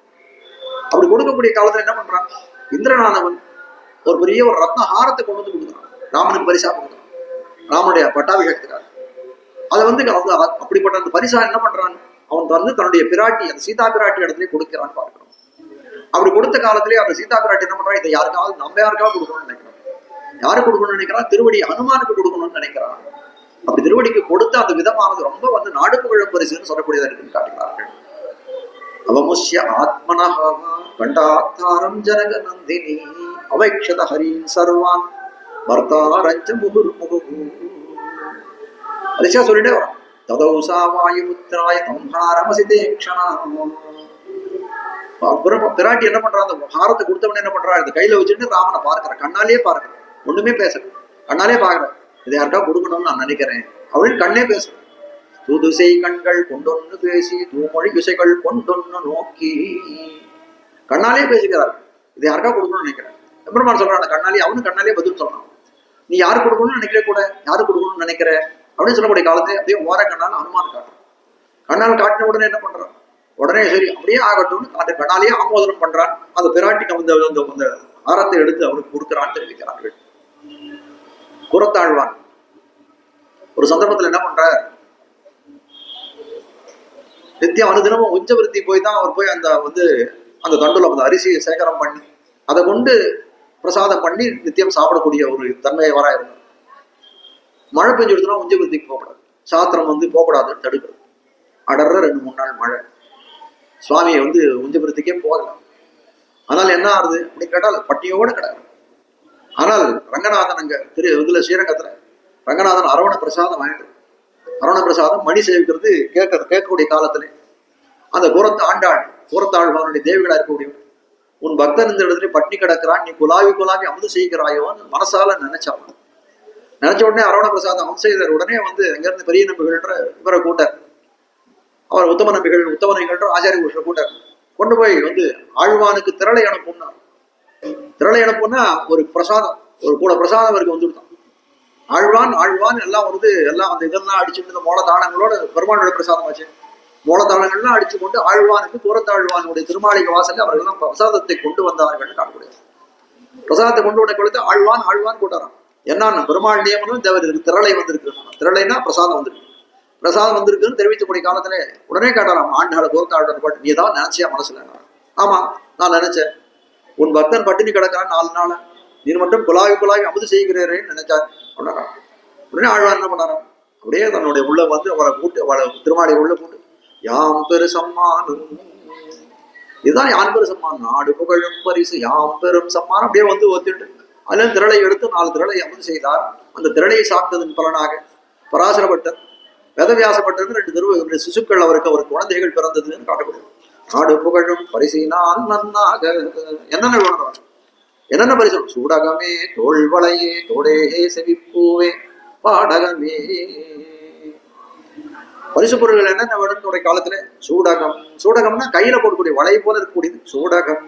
அப்படி கொடுக்கக்கூடிய காலத்துல என்ன பண்றான்? இந்திரனானவன் ஒரு பெரிய ஒரு ரத்ன ஹாரத்தை கொண்டு வந்து கொடுக்குறான், ராமனுக்கு பரிசா கொடுக்குறான், ராமனுடைய பட்டாபிஷேகத்துக்காக. அதை வந்து அப்படிப்பட்ட அந்த பரிசா என்ன பண்றான்? அவன் வந்து தன்னுடைய பிராட்டி, அந்த சீதா பிராட்டி இடத்துல கொடுக்கிறான்னு பார்க்கணும். அப்படி கொடுத்த காலத்திலேயே அந்த சீதா பிராட்டி என்ன பண்றான்? இதை யாருக்காவது நம்ம யாருக்காவது கொடுக்கணும்னு நினைக்கிறான். யாருக்கு கொடுக்கணும்னு நினைக்கிறான்? திருவடி ஹனுமானுக்கு கொடுக்கணும்னு நினைக்கிறான். அப்படி திருவடிக்கு கொடுத்த அந்த விதமானது ரொம்ப வந்து நாடு புகழும் பரிசுன்னு சொல்லக்கூடியதா இருக்குன்னு காட்டுகிறார்கள். அவமுஷ்ய ஆத்மனஹ கண்டாத்தாரம் ஜனக நந்தினி அவைக்ஷத ஹரீன் சர்வான் வர்த்தாரஞ்ச முகுர் முகு. அரிசியா சொல்லிட்டே வரும். ததௌசா வாயுபுத்திராய சம்ஹாரமசிதே க்ஷணாம். அப்புறம் பிராட்டி என்ன பண்றா? அந்த ஹாரத்தை கொடுத்தவன என்ன பண்றா? இந்த கையில வச்சுட்டு ராமனை பார்க்கிறேன், கண்ணாலேயே பார்க்கிறேன், ஒண்ணுமே பேசுறேன், கண்ணாலே பார்க்கிறேன், இதை யாருக்கா கொடுக்கணும்னு நான் நினைக்கிறேன் அப்படின்னு கண்ணே பேசுறேன். தூதுசை கண்கள் கொண்டொன்னு பேசி தூமொழி விசைகள் கொண்டொன்னு நோக்கி, கண்ணாலே பேசிக்கிறார், இதை யாருக்கா கொடுக்கணும்னு நினைக்கிறேன். எம்பெருமான் சொல்றான் கண்ணாலே, அவனு கண்ணாலே பதில் சொல்றான். நீ யாரு கொடுக்கணும்னு நினைக்கிற கூட, யாரு கொடுக்கணும்னு நினைக்கிற அப்படின்னு சொல்லக்கூடிய காலத்தை அப்படியே ஓர கண்ணால் அனுமான் காட்டுறான். கண்ணால் காட்டின உடனே என்ன பண்றான்? உடனே சரி அப்படியே ஆகட்டும்னு காட்டு கண்ணாலேயே ஆமோதனம் பண்றான். அந்த பிராட்டிக்கு அந்த ஆரத்தை எடுத்து அவனுக்கு கொடுக்கிறான்னு தெரிவிக்கிறார்கள். புறத்தாழ்வான் ஒரு சந்தர்ப்பத்துல என்ன பண்ற? நித்தியம் அனுதினமும் உஞ்சவிருத்தி போய் தான் அவர் போய் அந்த வந்து அந்த தண்டுல அந்த அரிசியை சேகரம் பண்ணி அதை கொண்டு பிரசாதம் பண்ணி நித்தியம் சாப்பிடக்கூடிய ஒரு தன்மையை வர இருந்தார். மழை பெஞ்சு எடுத்தோம்னா உஞ்சவிருத்திக்கு போகக்கூடாது, சாத்திரம் வந்து போகக்கூடாதுன்னு தடுக்கிறது. அடர்ற 2-3 நாள் மழை, சுவாமியை வந்து உஞ்சவிருத்திக்கே போகலாம். ஆனால் என்ன ஆகுது அப்படின்னு கேட்டால் பட்டியோட கிடக்கு. ஆனால் ரங்கநாதன் அங்க இதுல ஸ்ரீரங்கத்துல ரங்கநாதன் அரவண பிரசாதம் வாங்கிட்டு, அரவண பிரசாதம் மணி சேவிக்கிறது கேட்கக்கூடிய காலத்திலே அந்த கூரத்தாழ்வானுடைய தேவிகளா இருக்கக்கூடியவன், உன் பக்தன் இந்த இடத்துல பட்டினி கிடக்கிறான், நீ குலாவி அமுது செய்கிறாயோன்னு மனசால நினைச்சான். நினைச்ச உடனே அரவண பிரசாதம் அமுது செய்தார். உடனே வந்து அங்கிருந்து பெரிய நம்பிகள்ன்ற இவரை கூட்டார், அவர் உத்தம நம்பிகள்ன்ற ஆச்சாரிய புருஷரை கூட்டார். கொண்டு போய் வந்து ஆழ்வானுக்கு திரளை அனுப்பும்னா, திரளை அனுப்பும்னா ஒரு பிரசாதம், ஒரு கூட பிரசாதம் அவருக்கு வந்துவிட்டான். ஆழ்வான் எல்லாம் வந்து எல்லாம் அந்த இதெல்லாம் அடிச்சுட்டு இந்த மூலதானங்களோட பெருமானுடைய பிரசாதம் ஆச்சு. மூலதானங்கள்லாம் அடிச்சு கொண்டு ஆழ்வானுக்கு கூரத்தாழ்வானுடைய திருமாளிகை வாசல் அவர்கள்லாம் பிரசாதத்தை கொண்டு வந்தார்கள் காணக்கூடிய. பிரசாதத்தை கொண்டு உடனே கொடுத்து ஆழ்வான் கூட்டாராம். என்னன்னா பெருமாள் நியமனம் தேவருக்கு திரளை வந்திருக்கு, திரளைனா பிரசாதம் வந்திருக்கு, பிரசாதம் வந்திருக்குன்னு தெரிவிக்கக்கூடிய காலத்துல உடனே கேட்டாராம் ஆண்டாள கூரத்தாழ்வான் பாட்டு, நீ ஏதாவது நினைச்சியா மனசுல? ஆமா நான் நினைச்சேன், உன் பக்தன் பட்டினி கிடக்கிறான் 4 நாள், நீ மட்டும் குலாவி அமுது செய்கிறேன்னு நினைச்சாரு. உடனே ஆழ்வார் என்ன பண்ணாராம்? அப்படியே தன்னுடைய உள்ள வந்து அவரை கூட்டு, அவளை திருமாளிகை உள்ள கூட்டு, யாம் பெரு சம்மானம், இதுதான் யான் பெரு சம்மானம், நாடு புகழும் பரிசு யாம் பெரும் சம்மானம். அப்படியே வந்து ஒத்துட்டு அதுல திரளை எடுத்து 4 திரளை அமுது செய்தார். அந்த திரளையை சாப்பிட்டதன் பலனாக பராசரப்பட்டர், வேதவியாசப்பட்டது 2 சிசுக்கள் அவருக்கு குழந்தைகள் பிறந்ததுன்னு காட்டப்படுது. நாடு புகழும் பரிசினால் நன்னாக என்னென்ன வேணும், என்னென்ன பரிசு? சூடகமே தோள்வளையே தோடேகே செவிப்பூவே பாடகமே. பரிசு பொருள்கள் என்னென்ன வேணும் காலத்துல? சூடகம்னா கையில போடக்கூடிய வளை போல இருக்கக்கூடியது சூடகம்.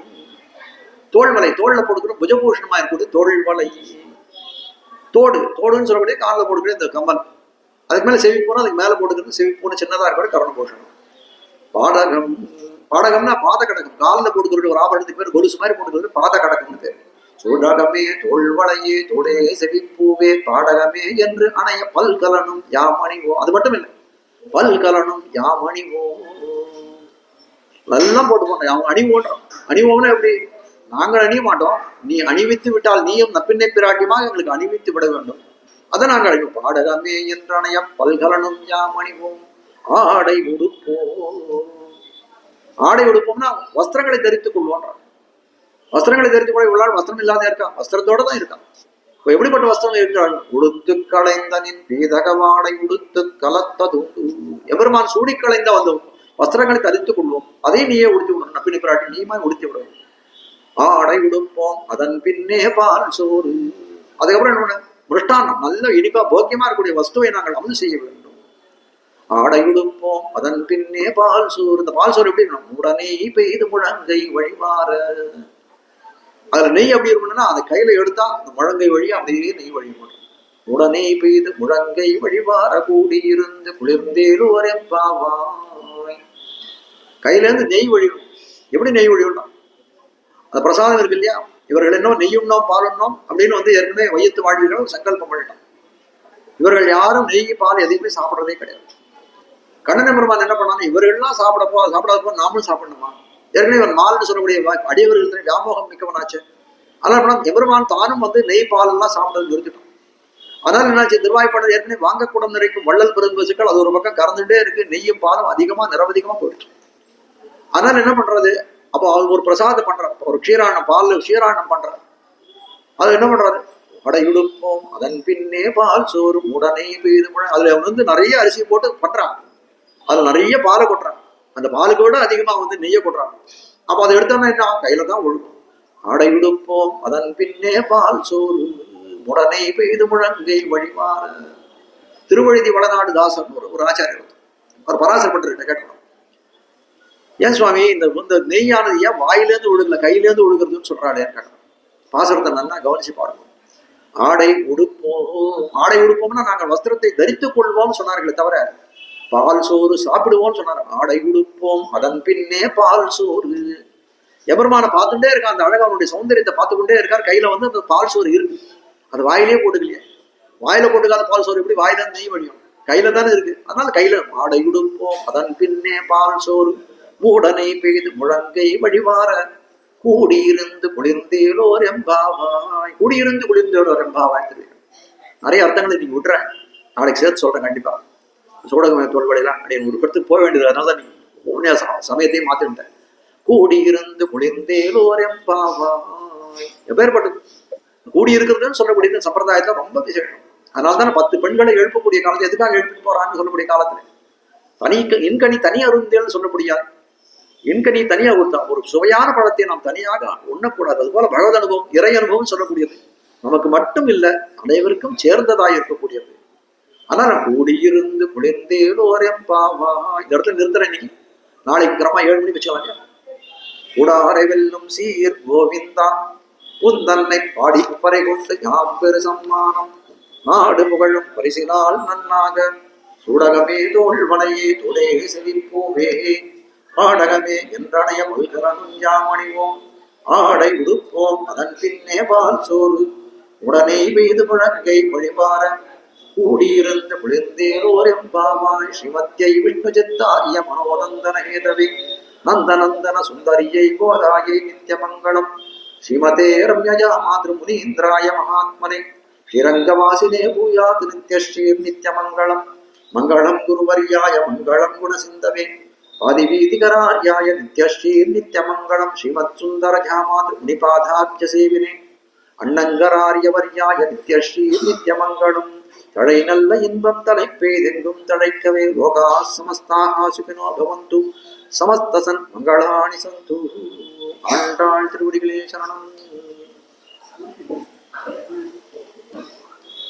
தோல்வலை, தோல்ல போடுக்கிற புஜபூஷணமா இருக்கக்கூடிய தோல்வலை. தோடுன்னு சொல்லக்கூடிய காலில் போடுக்கிற இந்த கம்மல், அதுக்கு மேல செவிப்பூனா அதுக்கு மேல போட்டுக்கிறது செவிப்பூன்னு சின்னதா இருக்கிற கரண பூஷணம். பாடகம்னா பாத கடகம், காலில் போட்டுக்கிறது ஒரு ஆபரணத்துக்கு பேர் கொலுசு மாதிரி போட்டுக்கிறது பாத கடகம்னு பேர். சூடகமே தோல்வளையே தோடே செவிப்பூவே பாடகமே என்று அணைய பல்கலனும் யாமணிவோ. அது மட்டும் இல்லை, பல்கலனும் யாமணிவோ எல்லாம் போட்டு போனோம். அவங்க அணிவோன்றோம். அணிவோம்னா எப்படி? நாங்கள் அணிய மாட்டோம், நீ அணிவித்து விட்டால் நீயும் நப்பின்னை பிராட்டியமாக எங்களுக்கு அணிவித்து விட வேண்டும், அதை நாங்கள் அணிவோம். பாடகமே என்றணைய பல்கலனும் யாமணிவோம் ஆடை உடுப்போ. ஆடை உடுப்போம்னா வஸ்திரங்களை தரித்துக் கொள்வோன்றான். வஸ்திரங்களை தரித்துக் கொள்ள இவ்வளவு வஸ்திரம் இல்லாத இருக்கான், வஸ்திரத்தோட தான் இருக்கான். இப்ப எப்படிப்பட்ட வஸ்திரம் இருக்கிறாள்? உடுத்து களைந்தனின் பீதகவாடை உடுத்து கலத்தது. எபெருமான் சூடி களைந்த வந்து வஸ்திரங்களை தரித்துக் கொள்வோம், அதை நீயே உடுத்தி விடணும். நப்பினி பிராட்டி நீயுமா உடுத்தி விடுவோம். ஆடை உடுப்போம் அதன் பின்னே பால் சோறு. அதுக்கப்புறம் என்ன பண்ண? மிருஷ்டானம் நல்ல இனிப்பா போக்கியமா இருக்கக்கூடிய வஸ்துவை நாங்கள் அமல் செய்ய வேண்டும். ஆடை உடுப்போம் அதன் பின்னே பால் சோறு. இந்த பால் சோறு எப்படி இருக்கணும்? உடனே பெய்து முழங்கை வழிமாற. அதுல நெய் எப்படி இருக்கணும்னா அந்த கையில எடுத்தா அந்த முழங்கை வழியா அப்படியே நெய் வழிபடும். உடனே பெய்து முழங்கை வழிவார கூடியிருந்து குளிர்ந்தேலுவரெம்பாவாய். கையில இருந்து நெய் வழியும். எப்படி நெய் வழியணும்? அந்த பிரசாதம் இருக்கு இல்லையா, இவர்கள் என்ன நெய்யுண்ணோம் பாலுண்ணோம் அப்படின்னு வந்து ஏற்கனவே வையத்து வாழ்வீர்கள் சங்கல்பம் பண்ணிட்டான். இவர்கள் யாரும் நெய் பால் எதையுமே சாப்பிட்றதே கிடையாது. கண்ணன் பெருமான் என்ன பண்ணாங்க, இவர்கள்லாம் சாப்பிடாதப்போ நாமளும் சாப்பிடணுமா? ஏற்கனவே இவன் மால்னு சொல்லக்கூடிய அடியவர்கள் வியாமோகம் மிக்கவனாச்சு. அதனால எபெருமான் தானும் வந்து நெய் பால் எல்லாம் சாப்பிட்டது நிறுத்திட்டோம். அதனால என்னாச்சு, திருவாய்ப்பாடு ஏற்கனவே வாங்கக்கூடம் நிறைக்கும் வள்ளல் பெரும்பசுக்கள் அது ஒரு பக்கம் கறந்துட்டே இருக்கு, நெய்யும் பாலும் அதிகமா நிரவதிகமா போயிடுச்சு. அதனால என்ன பண்றது, அப்போ அவர் ஒரு பிரசாதம் பண்றார், ஒரு க்ஷீராண்ணம் பால் க்ஷீராண்ணம் பண்றார். அது என்ன பண்றாரு, அடையுடுப்போம் அதன் பின்னே பால் சோறு உடனே பெய்து முழ. அதுல வந்து நிறைய அரிசி போட்டு பண்றான், அதுல நிறைய பாலை கொட்டுறான், அந்த பாலுக்கு விட அதிகமா வந்து நெய்ய கொட்டுறாங்க. அப்போ அதை எடுத்தோம்னா என்ன, கையில தான் ஒழுகும். அடையுடுப்போம் அதன் பின்னே பால் சோறு உடனே பெய்து முழங்கை வழிமாற. திருவழுதி வளநாடு தாசன் ஒரு ஆச்சாரியர், அவர் பராசரப்பட்டு கேட்கணும், ஏன் சுவாமி இந்த நெய்யானது ஏன் வாயிலேருந்து ஒழுகல கையிலேருந்து ஒழுகுறதுன்னு சொல்றாள் ஏன் கேட்கணும். பாசரத்தை நல்லா கவனிச்சு பாடுவோம். ஆடை உடுப்போம், ஆடை உடுப்போம்னா நாங்கள் வஸ்திரத்தை தரித்துக் கொள்வோம் சொன்னார்களே தவிர பால் சோறு சாப்பிடுவோம்னு சொன்னார். ஆடை உடுப்போம் அதன் பின்னே பால் சோறு. எபெருமான பார்த்துட்டே இருக்கா, அந்த அழகா அவனுடைய சௌந்தரியத்தை பார்த்துக்கொண்டே இருக்கார். கையில வந்து அந்த பால் சோறு இருக்கு, அது வாயிலே போட்டுக்கலையே. வாயில போட்டுக்காத பால் சோறு எப்படி வாயில நெய் வழியும்? கையில தானே இருக்கு. அதனால கையில ஆடை உடுப்போம் அதன் பின்னே பால் சோறு உடனே பெய்து முழங்கை வழிவார கூடியிருந்து குளிர்ந்தேலோர் எம்பாவாய். கூடியிருந்து குளிர்ந்தேலோர் எம்பாவாய். நிறைய அர்த்தங்களை நீங்க விட்டுறேன், நாளைக்கு சேர்த்து சொல்றேன் கண்டிப்பா. சூடக தோல்வடையெல்லாம் அப்படின்னு ஒரு இடத்துக்கு போக வேண்டியது, அதனால தான் நீ உடனே சமயத்தையும் மாத்திட்டேன். கூடியிருந்து குளிர்ந்தேலோர் எம்பாவாய். எப்பேற்பட்டது கூடியிருக்கிறதுன்னு சொல்லக்கூடிய சம்பிரதாயத்துல ரொம்ப விசேஷம். அதனால்தான் 10 பெண்களை எழுப்பக்கூடிய காலத்துல எதுக்காக எழுப்பிட்டு போறான்னு சொல்லக்கூடிய காலத்துல தனி இன்கனி தனி அருந்தேன்னு சொல்ல முடியாது. இன்கனி தனியா கொடுத்தா ஒரு சுவையான பழத்தை நாம் தனியாக உண்ணக்கூடாது. அது போல பகவத் அனுபவம் இறை அனுபவம் சொல்லக்கூடியது நமக்கு மட்டும் இல்லை, அனைவருக்கும் சேர்ந்ததாக இருக்கக்கூடியது. ஆனால் கூடியிருந்து குளிர்ந்தேலோரெம்பாவா. இந்த இடத்துல நிறுத்துறேன் இன்னைக்கு, நாளைக்கு கிரமா 7 மணிக்கு வச்சுக்கலாம். கூடாரை வெல்லும் சீர் கோவிந்தா உந்தன்னை பாடி பறை கொண்டு யாம் பெரு சம்மானம் நாடு புகழும் பரிசினால் நன்னாக சூடகமே தோல்வனையே துடே செவிப்போவே பாடகமே என்றனைய முல்கரனுஞ்சாமணிவோம் ஆடை உடுப்போம் அதன் பின்னே பால் சோறு உடனே பெய்து முழங்கை வழிபார கூடியிருந்த குளிர்ந்தேலோர் எம்பாவாய். ஸ்ரீமத்தியை விஷ்ணு சித்தாரிய மனோநந்தன ஹேதவே நந்தநந்தன சுந்தரியை கோதாயை நித்யமங்கலம். ஸ்ரீமதே ரம்யஜா மாத்ரு முனீந்திராய மகாத்மனே ஸ்ரீரங்கவாசினே பூயாத் நித்யஸ்ரீர் நித்யமங்கலம். மங்களம் குருவர்யாய மங்களம் குணசிந்தவே ஆதிவீதிகரார்யாய நித்யஸ்ரீர் நித்யமங்கலம். ஸ்ரீமத் சுந்தர ஜாமாத்ரு முனிபாதாப்ஜ சேவினே அண்ணங்கராரியவர்யாய நித்யஸ்ரீர் நித்யமங்கலம். தழை நல்ல இன்பம் தலைப்பேதெங்கும் தழைக்கவே லோகா சமஸ்தாக சுகினோ பவந்து சமஸ்தசன் மங்களாணி சந்து. ஆண்டாள் திருவடிகளே சரணம்.